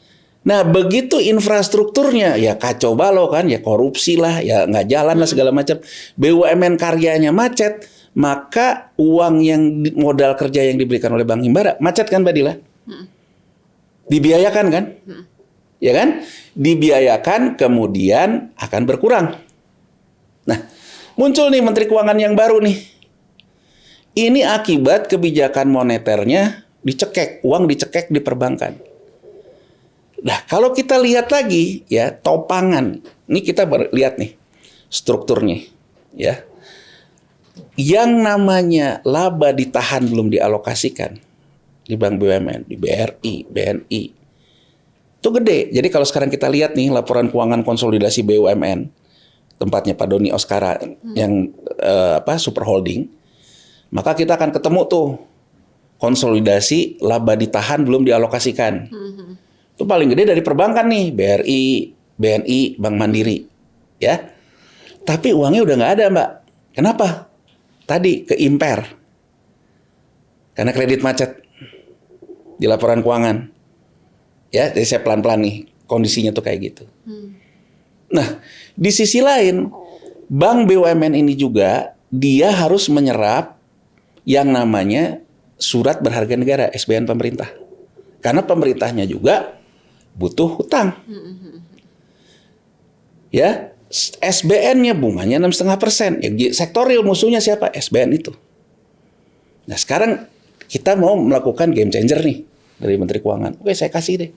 Nah, begitu infrastrukturnya ya kacau balau kan, ya korupsi lah, ya nggak jalan lah segala macam. BUMN karyanya macet, maka uang yang modal kerja yang diberikan oleh Bank Himbara macet kan Mbak Dila? Dibiayakan kan? Ya kan? Dibiayakan kemudian akan berkurang. Nah, muncul nih Menteri Keuangan yang baru nih. Ini akibat kebijakan moneternya dicekek, uang dicekek di perbankan. Nah, kalau kita lihat lagi ya topangan, ini kita lihat nih strukturnya ya. Yang namanya laba ditahan belum dialokasikan di Bank BUMN, di BRI, BNI itu gede. Jadi kalau sekarang kita lihat nih laporan keuangan konsolidasi BUMN, tempatnya Pak Doni Oskara yang super holding, maka kita akan ketemu tuh konsolidasi laba ditahan belum dialokasikan. Itu paling gede dari perbankan nih, BRI, BNI, Bank Mandiri, ya. Tapi uangnya udah nggak ada, Mbak. Kenapa? Tadi ke-impair. Karena kredit macet di laporan keuangan. Ya, jadi saya pelan-pelan nih kondisinya tuh kayak gitu. Nah, di sisi lain, Bank BUMN ini juga dia harus menyerap yang namanya surat berharga negara, SBN pemerintah. Karena pemerintahnya juga butuh hutang. Ya, SBN-nya bunganya 6,5%. Ya, sektor real musuhnya siapa? SBN itu. Nah, sekarang kita mau melakukan game changer nih dari Menteri Keuangan. Oke, saya kasih deh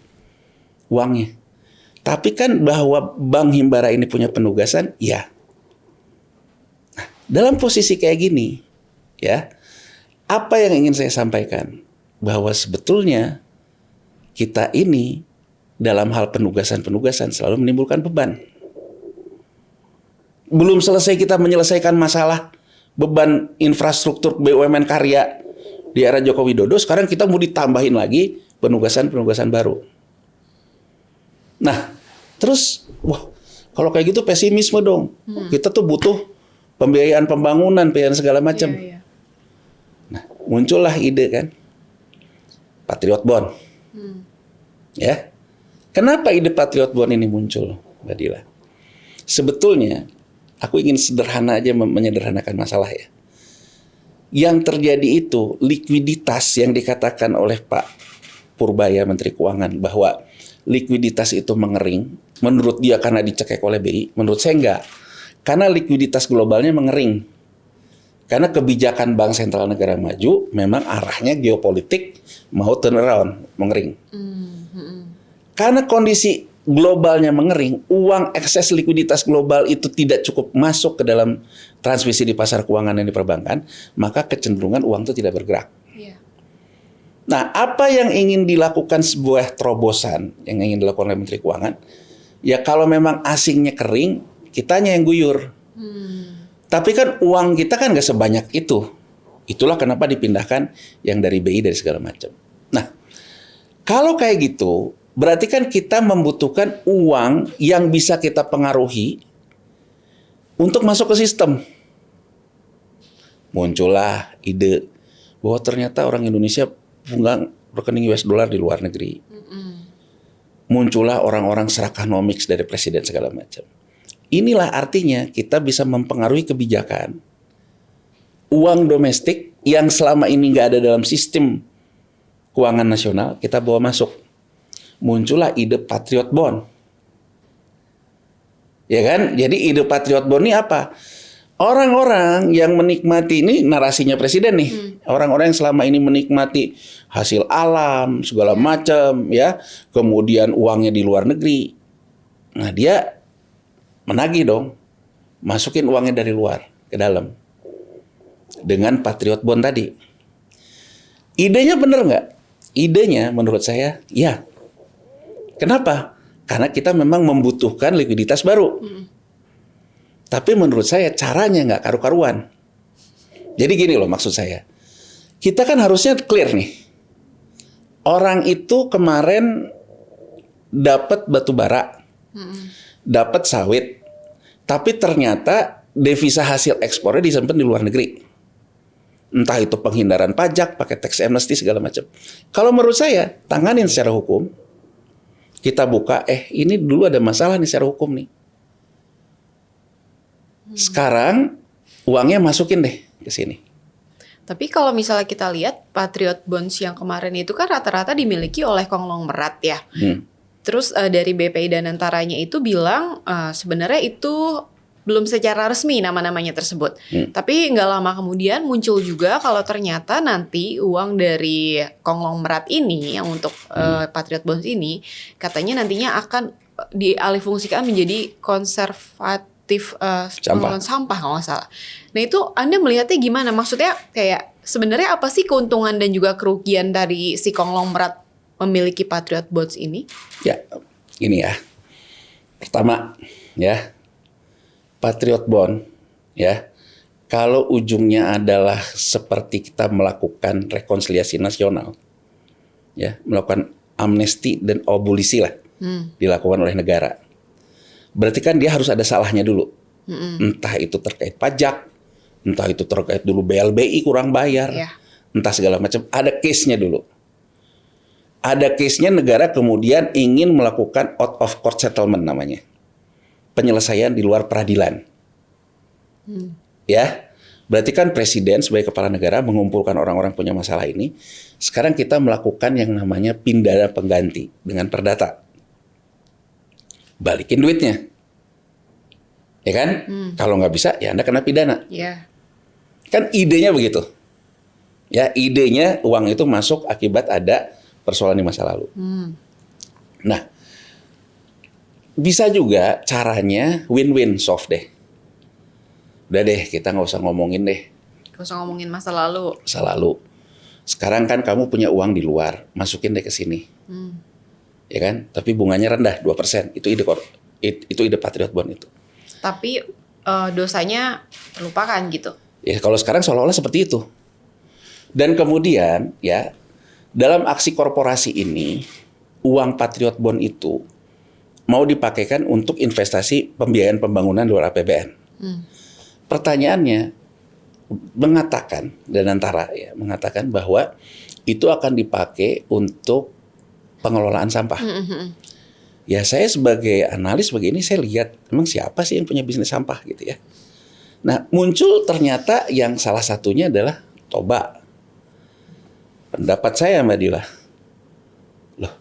uangnya. Tapi kan bahwa Bank Himbara ini punya penugasan, ya. Nah, dalam posisi kayak gini, ya, apa yang ingin saya sampaikan? Bahwa sebetulnya kita ini dalam hal penugasan-penugasan selalu menimbulkan beban. Belum selesai kita menyelesaikan masalah beban infrastruktur BUMN karya di era Joko Widodo, sekarang kita mau ditambahin lagi penugasan-penugasan baru. Nah, terus, wah, kalau kayak gitu pesimisme dong. Kita tuh butuh pembiayaan pembangunan, pembiayaan segala macam. Iya. Nah, muncullah ide kan, Patriot Bond. Ya, kenapa ide Patriot Bond ini muncul, Mbak Dila? Sebetulnya, aku ingin sederhana aja menyederhanakan masalah ya. Yang terjadi itu likuiditas yang dikatakan oleh Pak Purbaya Menteri Keuangan bahwa likuiditas itu mengering. Menurut dia karena dicekek oleh BI, menurut saya enggak. Karena likuiditas globalnya mengering. Karena kebijakan Bank Sentral Negara Maju memang arahnya geopolitik mau turnaround, mengering. Karena kondisi globalnya mengering, uang ekses likuiditas global itu tidak cukup masuk ke dalam transmisi di pasar keuangan dan di perbankan, maka kecenderungan uang itu tidak bergerak. Iya. Nah, apa yang ingin dilakukan sebuah terobosan yang ingin dilakukan oleh Menteri Keuangan? Ya kalau memang asingnya kering, kitanya yang guyur. Tapi kan uang kita kan nggak sebanyak itu. Itulah kenapa dipindahkan yang dari BI dari segala macam. Nah, kalau kayak gitu, berarti kan kita membutuhkan uang yang bisa kita pengaruhi untuk masuk ke sistem. Muncullah ide bahwa ternyata orang Indonesia punya rekening US dollar di luar negeri. Muncullah orang-orang serakanomics dari presiden segala macam. Inilah artinya kita bisa mempengaruhi kebijakan. Uang domestik yang selama ini nggak ada dalam sistem keuangan nasional, kita bawa masuk. Muncullah ide Patriot Bond. Ya kan? Jadi ide Patriot Bond ini apa? Orang-orang yang menikmati, ini narasinya presiden nih. Orang-orang yang selama ini menikmati hasil alam, segala macam, ya. Kemudian uangnya di luar negeri. Nah, dia menagih dong. Masukin uangnya dari luar ke dalam. Dengan Patriot Bond tadi. Idenya bener nggak? Idenya menurut saya, ya. Kenapa? Karena kita memang membutuhkan likuiditas baru. Tapi menurut saya caranya nggak karu-karuan. Jadi gini loh maksud saya. Kita kan harusnya clear nih. Orang itu kemarin dapat batu bara, dapat sawit, tapi ternyata devisa hasil ekspornya disimpan di luar negeri. Entah itu penghindaran pajak, pakai tax amnesty segala macam. Kalau menurut saya, tanganin secara hukum. Kita buka, ini dulu ada masalah nih secara hukum nih. Sekarang uangnya masukin deh ke sini. Tapi kalau misalnya kita lihat Patriot Bonds yang kemarin itu kan rata-rata dimiliki oleh konglomerat ya. Terus dari BPI dan Danantaranya itu bilang sebenarnya itu belum secara resmi nama-namanya tersebut. Tapi nggak lama kemudian muncul juga kalau ternyata nanti uang dari konglomerat ini yang untuk Patriot Bonds ini katanya nantinya akan dialihfungsikan menjadi konservatif sampah kalau nggak salah. Nah itu Anda melihatnya gimana? Maksudnya kayak sebenarnya apa sih keuntungan dan juga kerugian dari si konglomerat memiliki Patriot Bonds ini? Ya, ini ya. Pertama, ya. Patriot Bond, ya. Kalau ujungnya adalah seperti kita melakukan rekonsiliasi nasional, ya, melakukan amnesti dan abolisi lah, dilakukan oleh negara. Berarti kan dia harus ada salahnya dulu. Entah itu terkait pajak, entah itu terkait dulu BLBI kurang bayar, entah segala macam. Ada case-nya dulu. Ada case-nya negara kemudian ingin melakukan out of court settlement namanya. Penyelesaian di luar peradilan. Ya. Berarti kan presiden sebagai kepala negara mengumpulkan orang-orang punya masalah ini. Sekarang kita melakukan yang namanya pindana pengganti dengan perdata. Balikin duitnya. Ya kan? Kalau nggak bisa, ya Anda kena pidana. Kan idenya begitu. Ya, idenya uang itu masuk akibat ada persoalan di masa lalu. Nah, Bisa juga caranya win-win soft deh. Udah deh, kita nggak usah ngomongin deh Gak usah ngomongin masa lalu. masa lalu. Sekarang kan kamu punya uang di luar, masukin deh ke sini. Ya kan? Tapi bunganya rendah, 2%. Itu ide Patriot Bond itu. Tapi dosanya terlupakan gitu. Ya kalau sekarang seolah-olah seperti itu. Dan kemudian ya, dalam aksi korporasi ini, uang Patriot Bond itu mau dipakaikan untuk investasi pembiayaan pembangunan luar APBN. Pertanyaannya mengatakan, Danantara ya, mengatakan bahwa itu akan dipakai untuk pengelolaan sampah. Ya saya sebagai analis begini, saya lihat emang siapa sih yang punya bisnis sampah gitu ya. Nah muncul ternyata yang salah satunya adalah Toba. Pendapat saya Mbak Dila, loh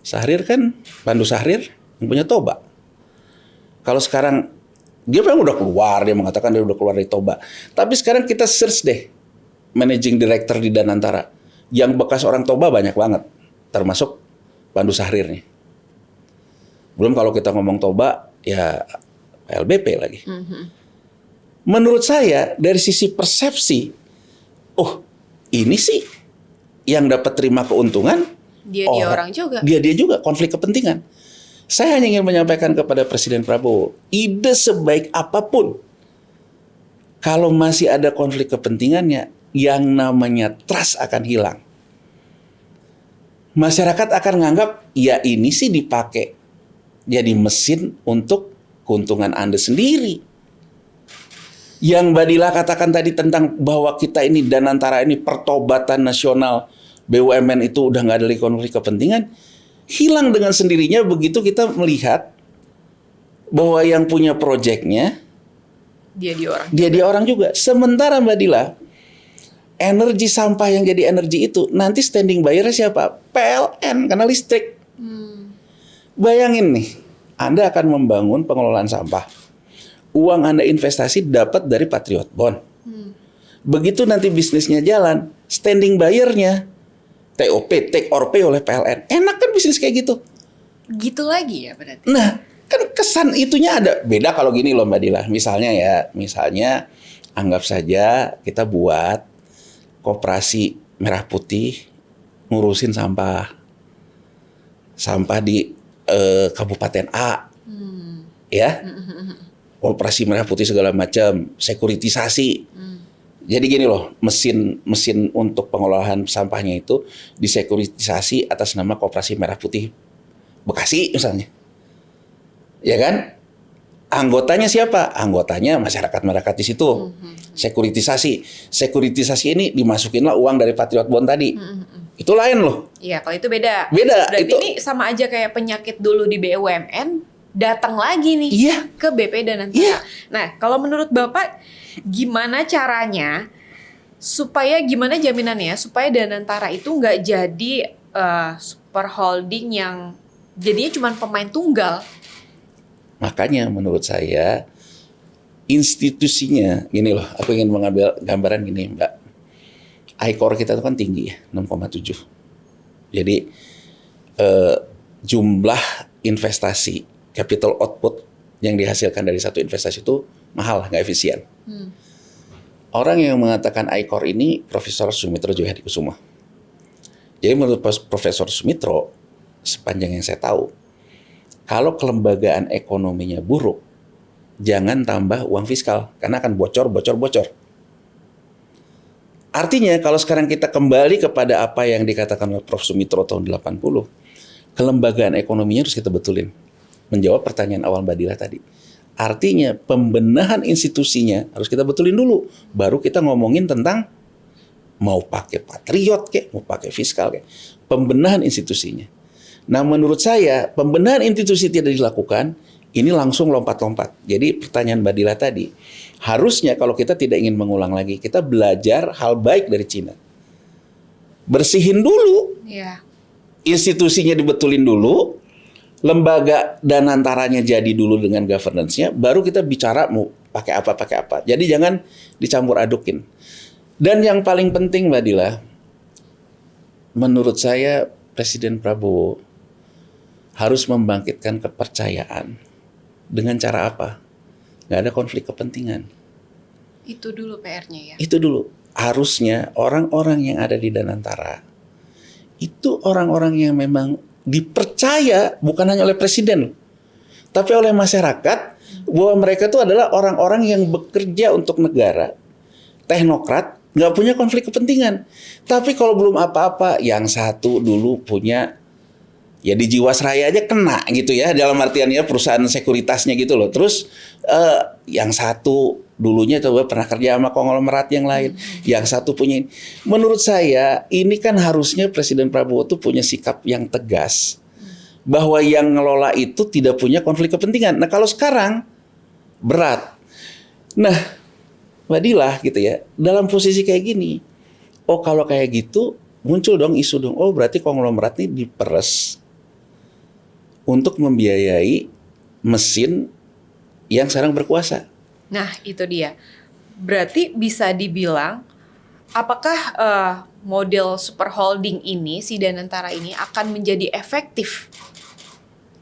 Syahrir kan, Pandu Syahrir yang punya Toba. Kalau sekarang dia memang udah keluar, dia mengatakan dia udah keluar dari Toba. Tapi sekarang kita search deh, managing director di Danantara. Yang bekas orang Toba banyak banget, termasuk Pandu Syahrir nih. Belum kalau kita ngomong Toba, ya LBP lagi. Menurut saya, dari sisi persepsi, oh ini sih yang dapat terima keuntungan, Dia orang juga. Dia juga, konflik kepentingan. Saya hanya ingin menyampaikan kepada Presiden Prabowo, ide sebaik apapun, kalau masih ada konflik kepentingannya, yang namanya trust akan hilang. Masyarakat akan menganggap, ya ini sih dipakai jadi mesin untuk keuntungan Anda sendiri. Yang Mbak Dila katakan tadi tentang bahwa kita ini Danantara ini pertobatan nasional, BUMN itu udah nggak ada lagi konflik kepentingan, hilang dengan sendirinya begitu kita melihat bahwa yang punya proyeknya dia orang juga. Sementara Mbak Dila, energi sampah yang jadi energi itu nanti standing buyer siapa? PLN karena listrik. Bayangin nih, Anda akan membangun pengelolaan sampah. Uang Anda investasi dapat dari Patriot Bond. Begitu nanti bisnisnya jalan, standing buyer-nya TOP, take or pay oleh PLN. Enak kan bisnis kayak gitu? Gitu lagi ya berarti. Nah, kan kesan itunya ada. Beda kalau gini loh Mbak Dila. Misalnya anggap saja kita buat koperasi merah putih ngurusin sampah di Kabupaten A. Ya. Koperasi merah putih segala macam, sekuritisasi. Jadi gini loh, mesin untuk pengelolaan sampahnya itu disekuritisasi atas nama Koperasi Merah Putih Bekasi misalnya. Ya kan? Anggotanya siapa? Anggotanya masyarakat di situ. Sekuritisasi ini dimasukinlah uang dari Patriot Bond tadi. Itu lain loh. Iya, kalau itu beda. Berarti itu ini sama aja kayak penyakit dulu di BUMN datang lagi nih ke BP Danantara. Iya. Nah, kalau menurut Bapak gimana caranya gimana jaminannya supaya Danantara itu nggak jadi super holding yang jadinya cuma pemain tunggal? Makanya menurut saya institusinya gini loh, aku ingin mengambil gambaran gini Mbak. ICOR kita itu kan tinggi ya, 6,7. Jadi jumlah investasi capital output yang dihasilkan dari satu investasi itu mahal, nggak efisien. Orang yang mengatakan ICOR ini Profesor Sumitro Johadikusumo. Jadi menurut Profesor Sumitro, sepanjang yang saya tahu, kalau kelembagaan ekonominya buruk, jangan tambah uang fiskal karena akan bocor. Artinya kalau sekarang kita kembali kepada apa yang dikatakan oleh Prof Sumitro tahun 80, kelembagaan ekonominya harus kita betulin. Menjawab pertanyaan awal Mbak Dila tadi. Artinya pembenahan institusinya harus kita betulin dulu. Baru kita ngomongin tentang mau pakai patriot kek, mau pakai fiskal kek. Pembenahan institusinya. Nah menurut saya pembenahan institusi tidak dilakukan, ini langsung lompat-lompat. Jadi pertanyaan Mbak Dila tadi, harusnya kalau kita tidak ingin mengulang lagi, kita belajar hal baik dari Cina. Bersihin dulu. Institusinya dibetulin dulu. Lembaga Danantaranya jadi dulu dengan governance-nya, baru kita bicara mau pakai apa. Jadi jangan dicampur adukin. Dan yang paling penting Mbak Dila, menurut saya Presiden Prabowo harus membangkitkan kepercayaan Dengan cara apa? Nggak ada konflik kepentingan. Itu dulu PR-nya ya. Itu dulu. Harusnya orang-orang yang ada di Danantara itu orang-orang yang memang dipercaya bukan hanya oleh presiden, tapi oleh masyarakat, bahwa mereka itu adalah orang-orang yang bekerja untuk negara, teknokrat, nggak punya konflik kepentingan. Tapi kalau belum apa-apa, yang satu dulu punya, ya di Jiwasraya aja kena gitu ya, dalam artiannya perusahaan sekuritasnya gitu loh. Terus yang satu dulunya coba pernah kerja sama konglomerat yang lain, yang satu punya ini. Menurut saya ini kan harusnya Presiden Prabowo tuh punya sikap yang tegas, bahwa yang ngelola itu tidak punya konflik kepentingan. Nah kalau sekarang berat. Nah Mbak Dila gitu ya, dalam posisi kayak gini, oh kalau kayak gitu muncul dong isu dong, oh berarti konglomerat ini diperes untuk membiayai mesin yang sekarang berkuasa. Nah itu dia. Berarti bisa dibilang apakah model super holding ini, si Danantara ini akan menjadi efektif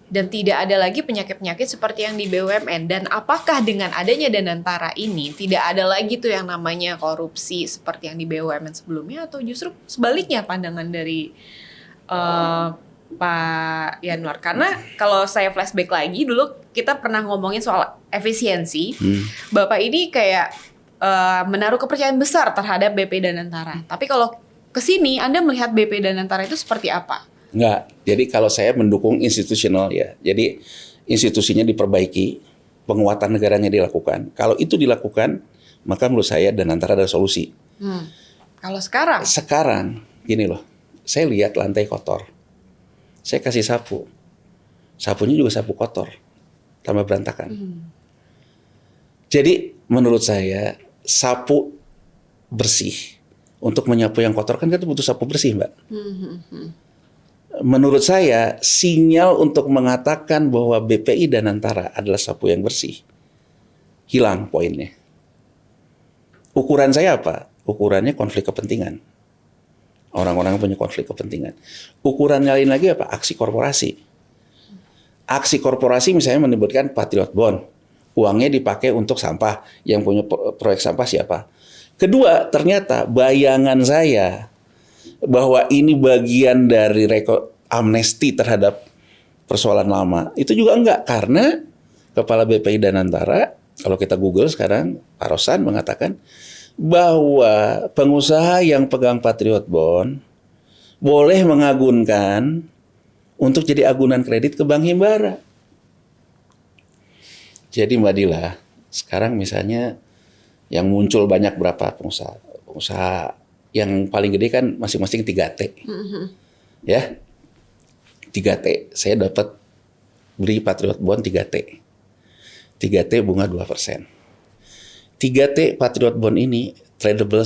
dan tidak ada lagi penyakit-penyakit seperti yang di BUMN? Dan apakah dengan adanya Danantara ini tidak ada lagi tuh yang namanya korupsi seperti yang di BUMN sebelumnya, atau justru sebaliknya pandangan dari Pak Yanuar? Karena kalau saya flashback lagi dulu kita pernah ngomongin soal efisiensi. Bapak ini kayak menaruh kepercayaan besar terhadap BP Danantara. Tapi kalau kesini Anda melihat BP Danantara itu seperti apa? Enggak. Jadi kalau saya mendukung institusional ya. Jadi institusinya diperbaiki, penguatan negaranya dilakukan. Kalau itu dilakukan, maka menurut saya Danantara ada solusi. Kalau sekarang? Sekarang, gini loh. Saya lihat lantai kotor. Saya kasih sapu. Sapunya juga sapu kotor. Tambah berantakan. Jadi menurut saya sapu bersih. Untuk menyapu yang kotor kan kita butuh sapu bersih, Mbak. Menurut saya sinyal untuk mengatakan bahwa BPI Danantara adalah sapu yang bersih hilang poinnya. Ukuran saya apa? Ukurannya konflik kepentingan. Orang-orang punya konflik kepentingan. Ukuran lain lagi apa? Aksi korporasi. Aksi korporasi misalnya menyebutkan Patriot Bond. Uangnya dipakai untuk sampah. Yang punya proyek sampah siapa? Kedua, ternyata bayangan saya bahwa ini bagian dari amnesti terhadap persoalan lama. Itu juga enggak, karena Kepala BPI Danantara, kalau kita Google sekarang, Pak Rosan mengatakan bahwa pengusaha yang pegang Patriot Bond boleh mengagunkan untuk jadi agunan kredit ke Bank Himbara. Jadi Mbak Dila, sekarang misalnya yang muncul banyak berapa pengusaha? Pengusaha yang paling gede kan masing-masing 3T. Ya. 3T. Saya dapat beli Patriot Bond 3T. 3T bunga 2%. 3T Patriot Bond ini tradable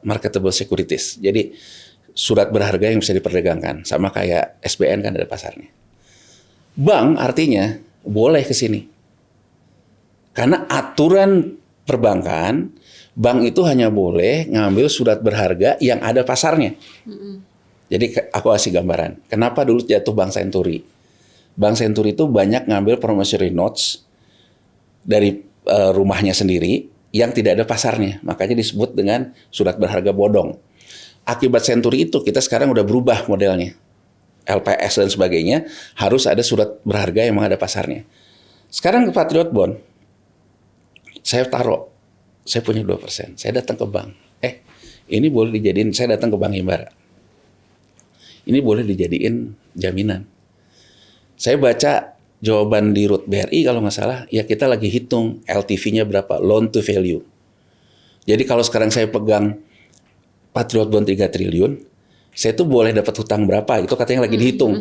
marketable securities. Jadi surat berharga yang bisa diperdagangkan. Sama kayak SBN kan ada pasarnya. Bank artinya boleh ke sini. Karena aturan perbankan, bank itu hanya boleh ngambil surat berharga yang ada pasarnya. Jadi aku kasih gambaran. Kenapa dulu jatuh Bank Senturi? Bank Senturi itu banyak ngambil promissory notes dari rumahnya sendiri yang tidak ada pasarnya. Makanya disebut dengan surat berharga bodong. Akibat Senturi itu kita sekarang udah berubah modelnya. LPS dan sebagainya harus ada surat berharga yang ada pasarnya. Sekarang ke Patriot Bond, saya taruh, saya punya 2%. Saya datang ke bank. Ini boleh dijadiin, saya datang ke Bank Himbara. Ini boleh dijadiin jaminan. Saya baca jawaban di RUT BRI kalau nggak salah, ya kita lagi hitung LTV-nya berapa, loan to value. Jadi kalau sekarang saya pegang Patriot Bond 3 triliun, saya tuh boleh dapat hutang berapa, itu katanya lagi dihitung.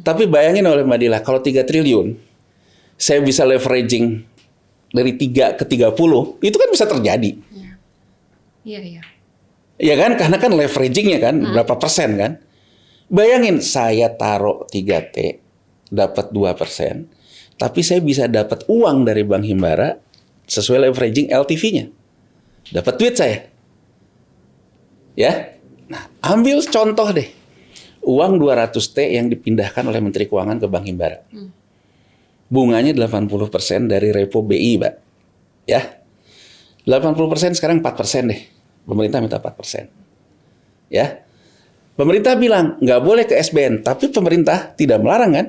Tapi bayangin oleh Mbak Dila, kalau 3 triliun, saya bisa leveraging dari 3 ke 30, itu kan bisa terjadi. Iya. Iya kan, karena kan leveragingnya kan, berapa persen kan. Bayangin, saya taruh 3T, dapat 2%, tapi saya bisa dapat uang dari Bank Himbara sesuai leveraging LTV-nya. Dapat duit saya. Ya, nah ambil contoh deh. Uang 200T yang dipindahkan oleh Menteri Keuangan ke Bank Himbara. bunganya 80% dari repo BI, Mbak. Ya. 80% sekarang 4% deh. Pemerintah minta 4%. Ya. Pemerintah bilang nggak boleh ke SBN, tapi pemerintah tidak melarang kan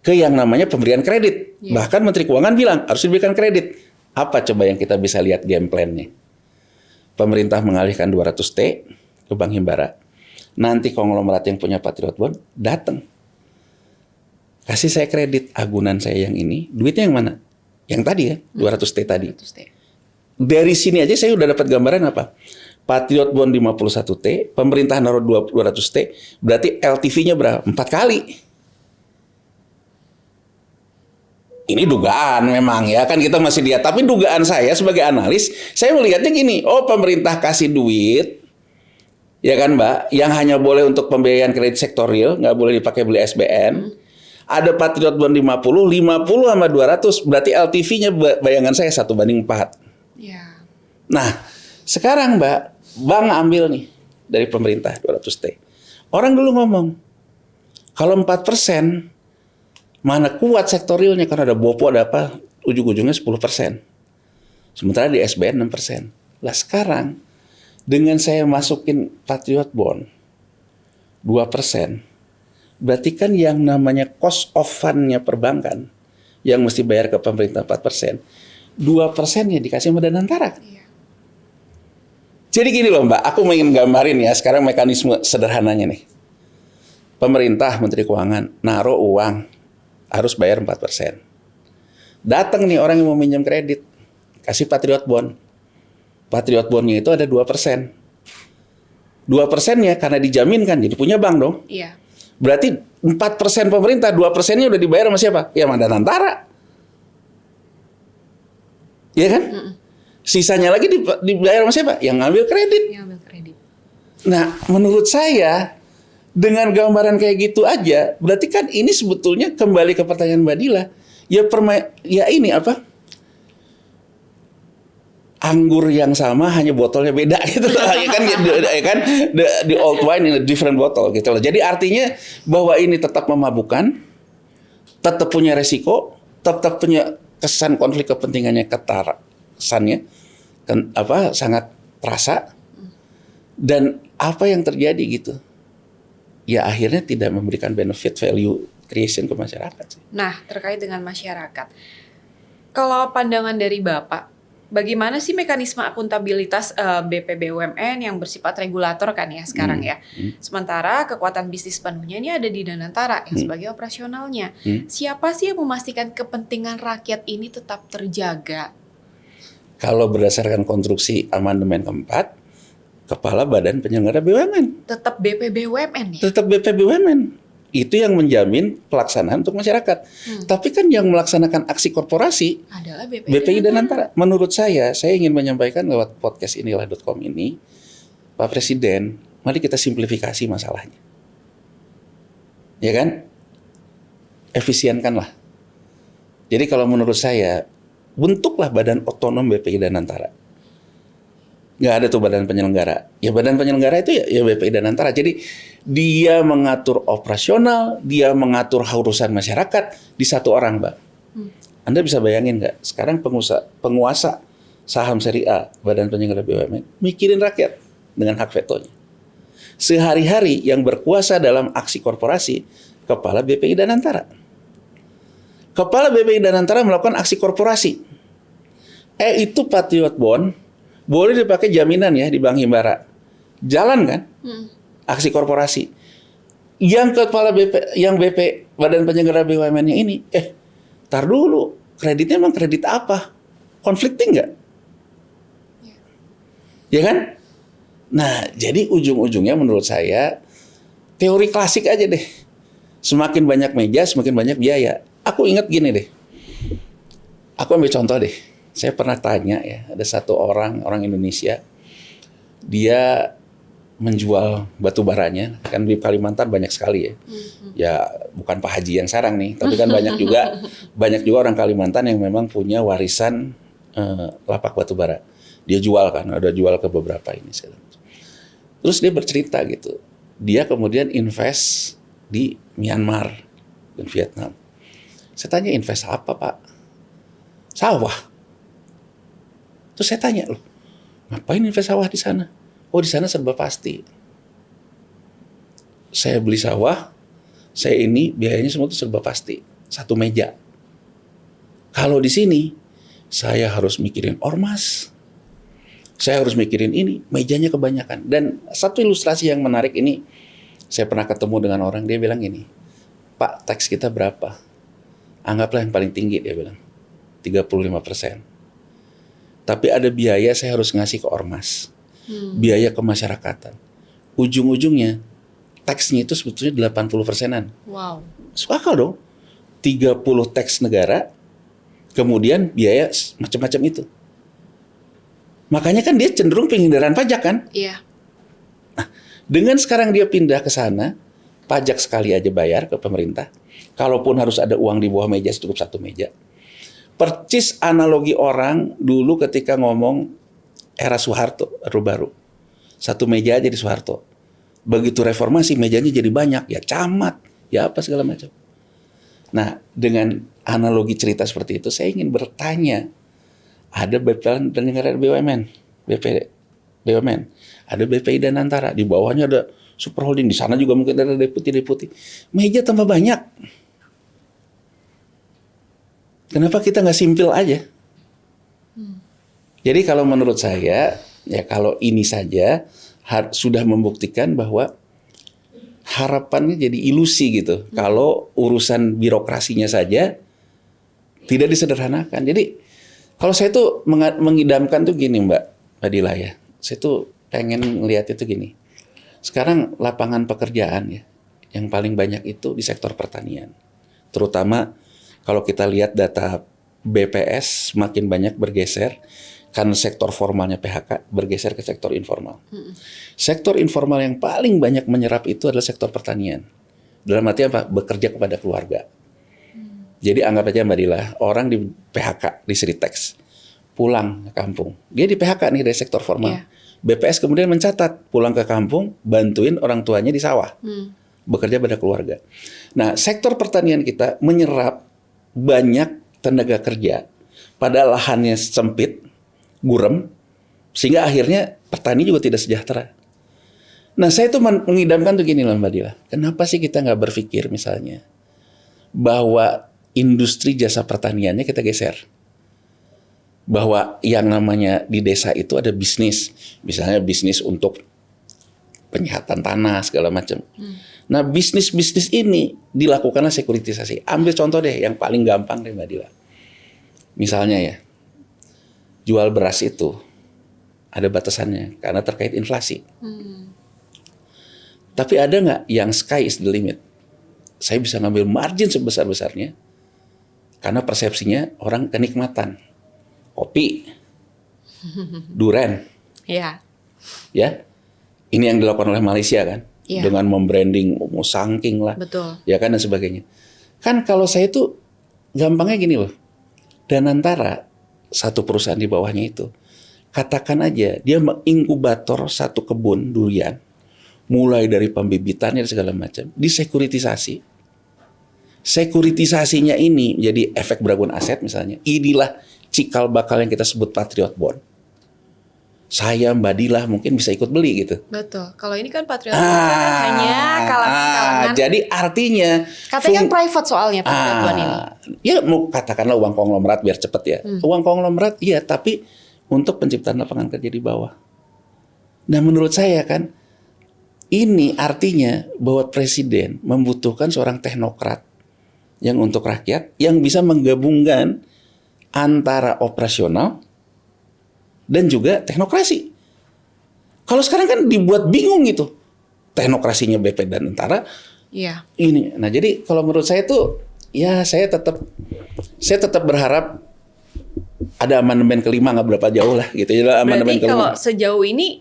ke yang namanya pemberian kredit. Bahkan Menteri Keuangan bilang harus diberikan kredit. Apa coba yang kita bisa lihat game plan-nya? Pemerintah mengalihkan 200T ke Bank Himbara. Nanti konglomerat yang punya Patriot Bond datang. Kasih saya kredit agunan saya yang ini. Duitnya yang mana? Yang tadi ya, 200T tadi. 200T. Dari sini aja saya udah dapat gambaran apa? Patriot Bond 51T, pemerintah naruh 200T, berarti LTV-nya berapa? 4 kali. Ini dugaan memang ya, kan kita masih lihat. Tapi dugaan saya sebagai analis, saya melihatnya gini, oh pemerintah kasih duit, ya kan Mbak, yang hanya boleh untuk pembiayaan kredit sektor real, nggak boleh dipakai beli SBN. Ada Patriot Bond 50 sama 200, berarti LTV-nya bayangan saya 1:4. Ya. Nah, sekarang Mbak, Bank ambil nih dari pemerintah 200T. Orang dulu ngomong, kalau 4%, mana kuat sektor realnya, karena ada BOPO, ada apa, ujung-ujungnya 10%. Sementara di SBN 6%. Lah sekarang, dengan saya masukin Patriot Bond 2%, berarti kan yang namanya cost of fund-nya perbankan, yang mesti bayar ke pemerintah 4%, 2%-nya dikasih sama Danantara. Iya. Jadi gini loh Mbak, aku ingin gambarin ya sekarang mekanisme sederhananya nih. Pemerintah, Menteri Keuangan, naruh uang, harus bayar 4%. Datang nih orang yang mau minjem kredit, kasih Patriot Bond. Patriot Bond-nya itu ada 2%. 2%-nya karena dijamin kan, jadi punya bank dong. Iya. Berarti 4% pemerintah, 2%-nya udah dibayar sama siapa? Ya sama Danantara. Iya kan? Sisanya lagi dibayar sama siapa? Yang ngambil kredit. Yang ambil kredit. Nah, menurut saya dengan gambaran kayak gitu aja, berarti kan ini sebetulnya kembali ke pertanyaan Mbak Dila. Ya ini apa? Anggur yang sama hanya botolnya beda gitu loh. Ya kan the old wine in a different bottle gitu loh. Jadi artinya bahwa ini tetap memabukkan, tetap punya resiko, tetap punya kesan konflik kepentingannya kesannya sangat terasa, dan apa yang terjadi gitu ya akhirnya tidak memberikan benefit value creation ke masyarakat sih. Nah, terkait dengan masyarakat, kalau pandangan dari Bapak, bagaimana sih mekanisme akuntabilitas BPBUMN yang bersifat regulator kan ya sekarang ya? Sementara kekuatan bisnis penuhnya ini ada di Danantara yang sebagai operasionalnya. Siapa sih yang memastikan kepentingan rakyat ini tetap terjaga? Kalau berdasarkan konstruksi amandemen keempat, Kepala Badan Penyelenggara BUMN. Tetap BPBUMN ya? Tetap BPBUMN. Itu yang menjamin pelaksanaan untuk masyarakat. Tapi kan yang melaksanakan aksi korporasi adalah BPI Danantara. Menurut saya ingin menyampaikan lewat podcast inilah.com ini, Pak Presiden, mari kita simplifikasi masalahnya. Ya kan? Efisienkanlah. Jadi kalau menurut saya, bentuklah badan otonom BPI Danantara. Nggak ada tuh badan penyelenggara. Ya badan penyelenggara itu ya BPI Danantara. Jadi dia mengatur operasional, dia mengatur urusan masyarakat di satu orang, Mbak. Anda bisa bayangin nggak? Sekarang penguasa saham seri A, badan penyelenggara BUMN, mikirin rakyat dengan hak vetonya. Sehari-hari yang berkuasa dalam aksi korporasi, Kepala BPI Danantara. Kepala BPI Danantara melakukan aksi korporasi. Itu Patriot Bond, boleh dipakai jaminan ya di Bank Himbara. Jalan kan? Aksi korporasi. Yang kepala BP Badan Penyelenggara BUMN-nya ini, tar dulu, kreditnya emang kredit apa? Conflicting nggak? Ya kan? Nah, jadi ujung-ujungnya menurut saya, teori klasik aja deh. Semakin banyak meja, semakin banyak biaya. Aku ingat gini deh. Aku ambil contoh deh. Saya pernah tanya ya, ada satu orang Indonesia, dia menjual batu baranya, kan di Kalimantan banyak sekali ya. Ya bukan Pak Haji yang sarang nih, tapi kan banyak juga orang Kalimantan yang memang punya warisan lapak batu bara. Dia jual kan, ada jual ke beberapa ini segala. Terus dia bercerita gitu, dia kemudian invest di Myanmar dan Vietnam. Saya tanya, invest apa Pak? Sawah. Terus saya tanya, loh, ngapain invest sawah di sana? Oh, di sana serba pasti. Saya beli sawah, saya ini biayanya semua itu serba pasti. 1 meja. Kalau di sini, saya harus mikirin ormas. Saya harus mikirin ini, mejanya kebanyakan. Dan satu ilustrasi yang menarik ini, saya pernah ketemu dengan orang, dia bilang gini, Pak, tax kita berapa? Anggaplah yang paling tinggi, dia bilang. 35%. Tapi ada biaya saya harus ngasih ke ormas. Biaya kemasyarakatan. Ujung-ujungnya, taxnya itu sebetulnya 80%-an. Wow. Masuk akal dong. 30 tax negara, kemudian biaya macam-macam itu. Makanya kan dia cenderung penghindaran pajak kan? Iya. Nah, dengan sekarang dia pindah ke sana, pajak sekali aja bayar ke pemerintah. Kalaupun harus ada uang di bawah meja, cukup 1 meja. Percis analogi orang dulu ketika ngomong era Soeharto, Orde Baru. 1 meja aja di Soeharto. Begitu reformasi, mejanya jadi banyak. Ya camat, ya apa segala macam. Nah, dengan analogi cerita seperti itu, saya ingin bertanya, ada penyelenggara BUMN, BUMN, ada BPI dan Antara, di bawahnya ada super holding, di sana juga mungkin ada deputi-deputi. Meja tambah banyak. Kenapa kita nggak simpel aja? Jadi kalau menurut saya, ya kalau ini saja sudah membuktikan bahwa harapannya jadi ilusi gitu. Kalau urusan birokrasinya saja tidak disederhanakan. Jadi kalau saya tuh mengidamkan tuh gini Mbak Dila ya. Saya tuh pengen ngelihat itu gini. Sekarang lapangan pekerjaan ya, yang paling banyak itu di sektor pertanian. Terutama kalau kita lihat data BPS semakin banyak bergeser karena sektor formalnya PHK bergeser ke sektor informal. Sektor informal yang paling banyak menyerap itu adalah sektor pertanian. Dalam arti apa? Bekerja kepada keluarga. Jadi anggap aja Mbak Dila, orang di PHK, di Sritex, pulang ke kampung. Dia di PHK nih dari sektor formal. Yeah. BPS kemudian mencatat, pulang ke kampung, bantuin orang tuanya di sawah. Bekerja pada keluarga. Nah, sektor pertanian kita menyerap banyak tenaga kerja pada lahannya sempit, gurem, sehingga akhirnya petani juga tidak sejahtera. Nah, saya tuh mengidamkan tuh gini loh Mbak Dila. Kenapa sih kita nggak berpikir misalnya bahwa industri jasa pertaniannya kita geser? Bahwa yang namanya di desa itu ada bisnis. Misalnya bisnis untuk penyihatan tanah segala macam. Nah, bisnis-bisnis ini dilakukanlah sekuritisasi. Ambil contoh deh yang paling gampang deh Mbak Dila. Misalnya ya, jual beras itu ada batasannya karena terkait inflasi. Tapi ada nggak yang sky is the limit? Saya bisa ngambil margin sebesar-besarnya karena persepsinya orang kenikmatan. Kopi, durian, Iya. Ya, ini yang dilakukan oleh Malaysia kan, dengan membranding Musangking lah, betul, ya kan dan sebagainya. Kan kalau saya tuh gampangnya gini loh, Danantara satu perusahaan di bawahnya itu, katakan aja dia menginkubator satu kebun durian, mulai dari pembibitannya dan segala macam, disekuritisasi. Sekuritisasinya ini jadi efek beragun aset misalnya. Inilah cikal bakal yang kita sebut Patriot Bond. Saya Mbak Dila mungkin bisa ikut beli gitu. Betul. Kalau ini kan Patriot Bond kan hanya kalangan. Jadi artinya katanya kan private soalnya Patriot Bond ini. Ya mau katakanlah uang konglomerat biar cepet ya. Uang konglomerat iya, tapi untuk penciptaan lapangan kerja di bawah. Nah menurut saya kan ini artinya bahwa presiden membutuhkan seorang teknokrat yang untuk rakyat yang bisa menggabungkan antara operasional dan juga teknokrasi. Kalau sekarang kan dibuat bingung gitu. Teknokrasinya BP dan Tentara. Iya. Ini. Nah, jadi kalau menurut saya tuh ya saya tetap berharap ada amandemen kelima, nggak berapa jauh lah gitu. Ya, amandemen berarti kelima. Kalau sejauh ini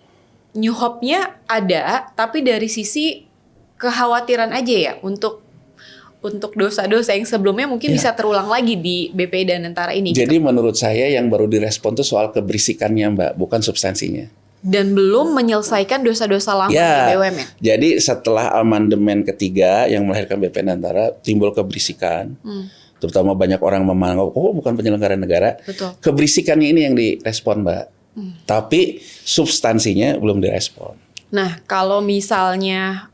New Hope-nya ada, tapi dari sisi kekhawatiran aja ya untuk dosa-dosa yang sebelumnya mungkin bisa terulang lagi di BPI dan Tentara ini. Jadi menurut saya yang baru direspon itu soal keberisikannya Mbak, bukan substansinya. Dan belum menyelesaikan dosa-dosa lama di BUMN. Jadi setelah amandemen ketiga yang melahirkan BPI dan Tentara, timbul keberisikan. Terutama banyak orang menganggap, oh bukan penyelenggara negara. Betul. Keberisikannya ini yang direspon, Mbak. Tapi substansinya belum direspon. Nah, kalau misalnya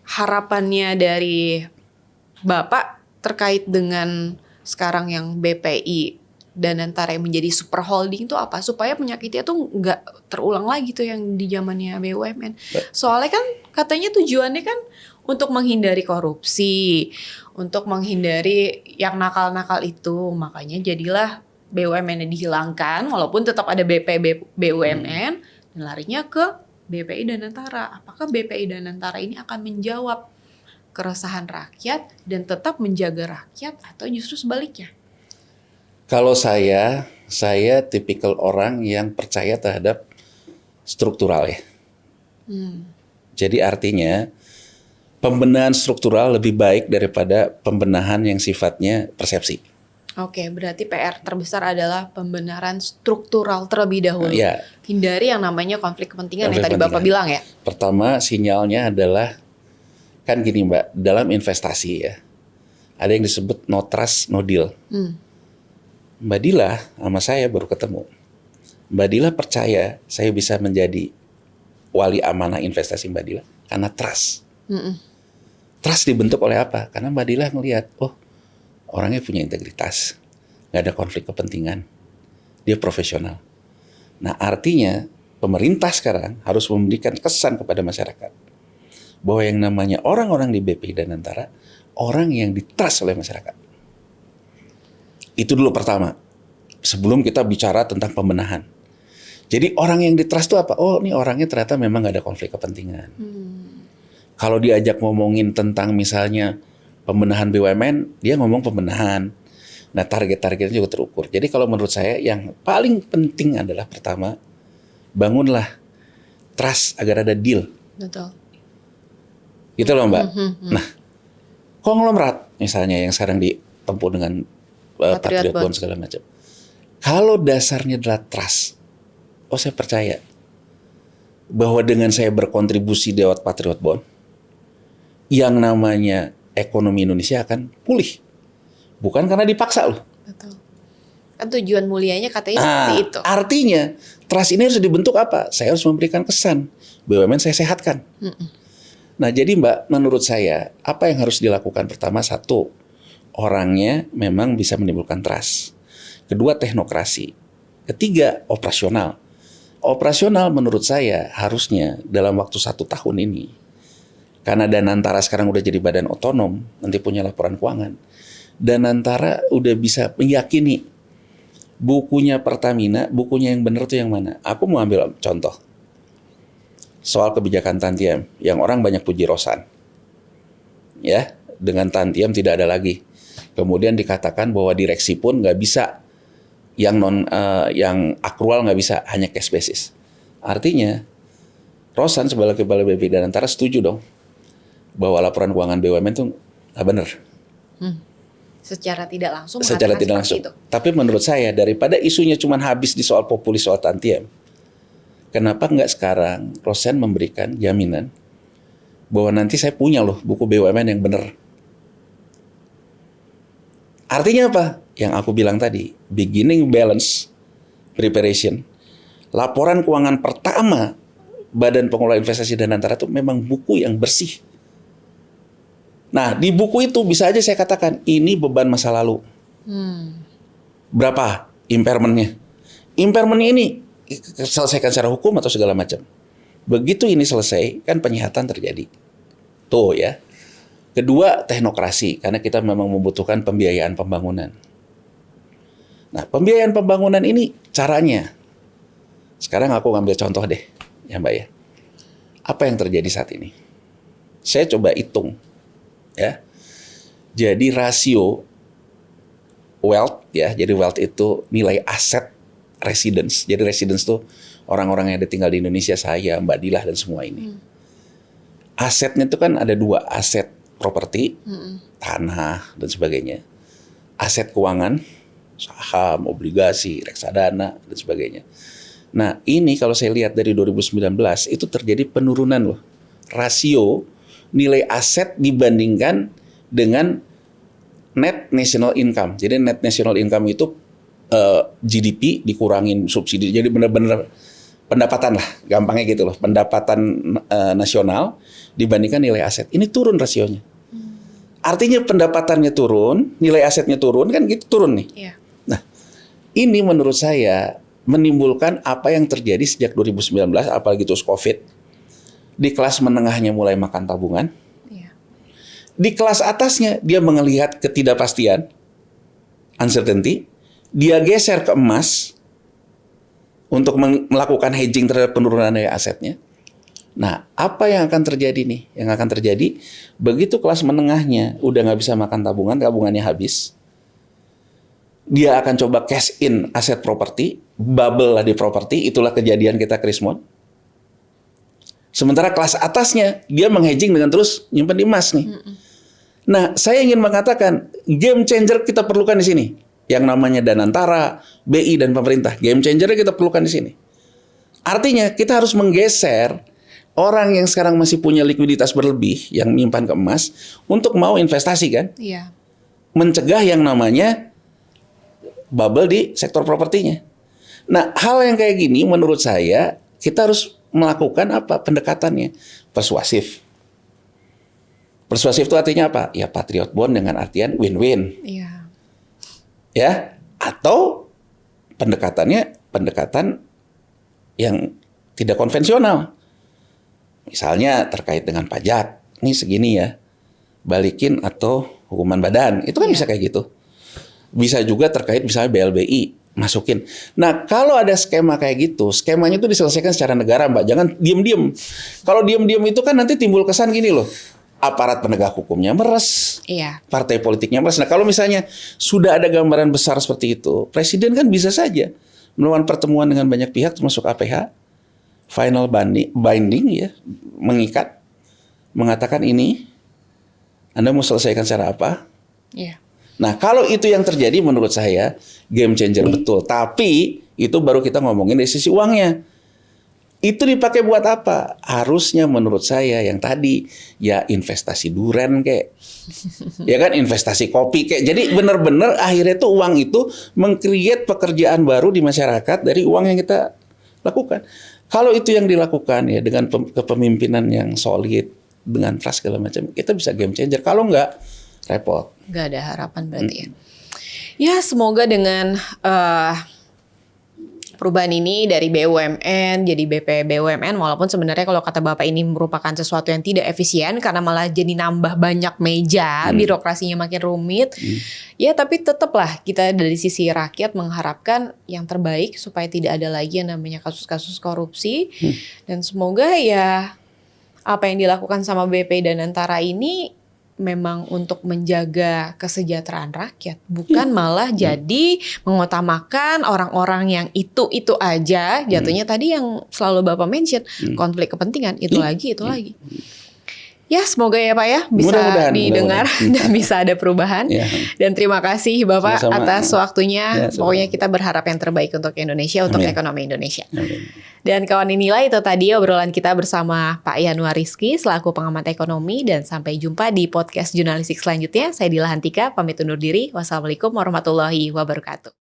harapannya dari Bapak terkait dengan sekarang yang BPI dan Danantara yang menjadi super holding itu apa? Supaya penyakitnya tuh nggak terulang lagi tuh yang di zamannya BUMN. Soalnya kan katanya tujuannya kan untuk menghindari korupsi, untuk menghindari yang nakal-nakal itu. Makanya jadilah BUMN-nya dihilangkan walaupun tetap ada BUMN dan larinya ke BPI Danantara. Apakah BPI Danantara ini akan menjawab keresahan rakyat dan tetap menjaga rakyat atau justru sebaliknya? Kalau saya tipikal orang yang percaya terhadap struktural ya. Jadi artinya pembenahan struktural lebih baik daripada pembenahan yang sifatnya persepsi. Oke, berarti PR terbesar adalah pembenaran struktural terlebih dahulu. Ya. Hindari yang namanya konflik kepentingan yang tadi Bapak bilang ya. Pertama, sinyalnya adalah kan gini Mbak, dalam investasi ya, ada yang disebut no trust, no deal. Mbak Dila sama saya baru ketemu. Mbak Dila percaya saya bisa menjadi wali amanah investasi Mbak Dila karena trust. Trust dibentuk oleh apa? Karena Mbak Dila ngelihat, oh orangnya punya integritas, nggak ada konflik kepentingan, dia profesional. Nah artinya pemerintah sekarang harus memberikan kesan kepada masyarakat bahwa yang namanya orang-orang di BPI Danantara orang yang ditrust oleh masyarakat. Itu dulu pertama, sebelum kita bicara tentang pembenahan. Jadi orang yang ditrust itu apa? Oh ini orangnya ternyata memang nggak ada konflik kepentingan. Kalau diajak ngomongin tentang misalnya pembenahan BUMN, dia ngomong pembenahan. Nah target-targetnya juga terukur. Jadi kalau menurut saya yang paling penting adalah pertama, bangunlah trust agar ada deal. Betul. Gitu loh Mbak. Nah, konglomerat misalnya yang sekarang ditempuh dengan Patriot Bond segala macam. Kalau dasarnya adalah trust, oh saya percaya bahwa dengan saya berkontribusi lewat Patriot Bond, yang namanya ekonomi Indonesia akan pulih. Bukan karena dipaksa loh. Betul. Kan tujuan mulianya katanya seperti itu. Artinya trust ini harus dibentuk apa? Saya harus memberikan kesan. BUMN saya sehatkan. Nah jadi Mbak, menurut saya apa yang harus dilakukan? Pertama satu, orangnya memang bisa menimbulkan trust. Kedua teknokrasi. Ketiga operasional. Operasional menurut saya harusnya dalam waktu 1 tahun ini. Karena Danantara sekarang udah jadi badan otonom, nanti punya laporan keuangan. Danantara udah bisa meyakini bukunya Pertamina, bukunya yang benar tuh yang mana. Aku mau ambil contoh. Soal kebijakan Tantiam, yang orang banyak puji Rosan. Ya, dengan Tantiam tidak ada lagi. Kemudian dikatakan bahwa direksi pun nggak bisa, yang akrual nggak bisa, hanya cash basis. Artinya, Rosan sebagai kepala BPI Danantara setuju dong bahwa laporan keuangan BUMN itu nggak benar. Secara tidak langsung. Secara tidak langsung. Itu. Tapi menurut saya daripada isunya cuma habis di soal populis soal Tantiam, kenapa nggak sekarang Rosan memberikan jaminan bahwa nanti saya punya loh buku BUMN yang benar. Artinya apa? Yang aku bilang tadi, beginning balance preparation. Laporan keuangan pertama Badan Pengelola Investasi Danantara itu memang buku yang bersih. Nah, di buku itu bisa aja saya katakan ini beban masa lalu. Berapa impairment-nya? Impairment-nya ini selesaikan secara hukum atau segala macam. Begitu ini selesai, kan penyihatan terjadi. Tuh ya. Kedua, teknokrasi, karena kita memang membutuhkan pembiayaan pembangunan. Nah, pembiayaan pembangunan ini caranya. Sekarang aku ngambil contoh deh, ya Mbak ya. Apa yang terjadi saat ini? Saya coba hitung, ya. Jadi rasio wealth, ya. Jadi wealth itu nilai aset residence. Jadi residence tuh orang-orang yang ada tinggal di Indonesia, saya, Mbak Dilah dan semua ini. Asetnya itu kan ada 2, aset properti, tanah dan sebagainya. Aset keuangan, saham, obligasi, reksadana dan sebagainya. Nah, ini kalau saya lihat dari 2019 itu terjadi penurunan loh. Rasio nilai aset dibandingkan dengan net national income. Jadi net national income itu GDP dikurangin subsidi. Jadi benar-benar pendapatan lah, gampangnya gitu loh. Pendapatan nasional dibandingkan nilai aset. Ini turun rasionya. Artinya pendapatannya turun, nilai asetnya turun, kan gitu turun nih. Iya. Nah, ini menurut saya menimbulkan apa yang terjadi sejak 2019, apalagi terus COVID. Di kelas menengahnya mulai makan tabungan. Iya. Di kelas atasnya dia melihat ketidakpastian, uncertainty. Dia geser ke emas untuk melakukan hedging terhadap penurunan nilai asetnya. Nah, apa yang akan terjadi nih? Yang akan terjadi, begitu kelas menengahnya udah nggak bisa makan tabungan, tabungannya habis, dia akan coba cash in aset properti, bubble lah di properti, itulah kejadian kita Krismon. Sementara kelas atasnya, dia menghedging dengan terus nyimpan di emas nih. Nah, saya ingin mengatakan, game changer kita perlukan di sini. Yang namanya Danantara, BI, dan pemerintah. Game changernya kita perlukan di sini. Artinya, kita harus menggeser orang yang sekarang masih punya likuiditas berlebih, yang menyimpan ke emas, untuk mau investasi kan. Iya. Mencegah yang namanya bubble di sektor propertinya. Nah, hal yang kayak gini menurut saya, kita harus melakukan apa? Pendekatannya. Persuasif. Persuasif itu artinya apa? Ya patriot bond dengan artian win-win. Iya. Ya, atau pendekatan yang tidak konvensional. Misalnya terkait dengan pajak, ini segini ya, balikin atau hukuman badan, itu kan bisa kayak gitu. Bisa juga terkait misalnya BLBI, masukin. Nah, kalau ada skema kayak gitu, skemanya itu diselesaikan secara negara, Mbak. Jangan diem-diem. Kalau diem-diem itu kan nanti timbul kesan gini loh, aparat penegak hukumnya meres, Iya. partai politiknya meres. Nah, kalau misalnya sudah ada gambaran besar seperti itu, presiden kan bisa saja melakukan pertemuan dengan banyak pihak, termasuk APH, final binding ya, mengikat, mengatakan ini, Anda mau selesaikan secara apa? Iya. Nah, kalau itu yang terjadi menurut saya game changer betul. Tapi itu baru kita ngomongin dari sisi uangnya. Itu dipakai buat apa? Harusnya menurut saya yang tadi ya investasi duren kayak. Ya kan investasi kopi kayak. Jadi benar-benar akhirnya tuh uang itu meng-create pekerjaan baru di masyarakat dari uang yang kita lakukan. Kalau itu yang dilakukan ya dengan kepemimpinan yang solid, dengan trust segala macam, kita bisa game changer. Kalau enggak, repot. Gak ada harapan berarti ya. Ya semoga dengan perubahan ini dari BUMN jadi BP BUMN, walaupun sebenarnya kalau kata Bapak ini merupakan sesuatu yang tidak efisien karena malah jadi nambah banyak meja, birokrasinya makin rumit. Ya tapi tetaplah kita dari sisi rakyat mengharapkan yang terbaik supaya tidak ada lagi yang namanya kasus-kasus korupsi. Dan semoga ya apa yang dilakukan sama BP Danantara ini memang untuk menjaga kesejahteraan rakyat, bukan malah jadi mengutamakan orang-orang yang itu aja. Jatuhnya tadi yang selalu Bapak mention, konflik kepentingan, itu lagi. Ya semoga ya Pak ya bisa didengar dan bisa ada perubahan. Dan terima kasih Bapak atas waktunya. Pokoknya kita berharap yang terbaik untuk Indonesia, untuk ekonomi Indonesia. Dan kawan inilah itu tadi obrolan kita bersama Pak Yanuar Rizky selaku pengamat ekonomi, dan sampai jumpa di podcast jurnalistik selanjutnya. Saya Dila Hantika pamit undur diri. Wassalamualaikum warahmatullahi wabarakatuh.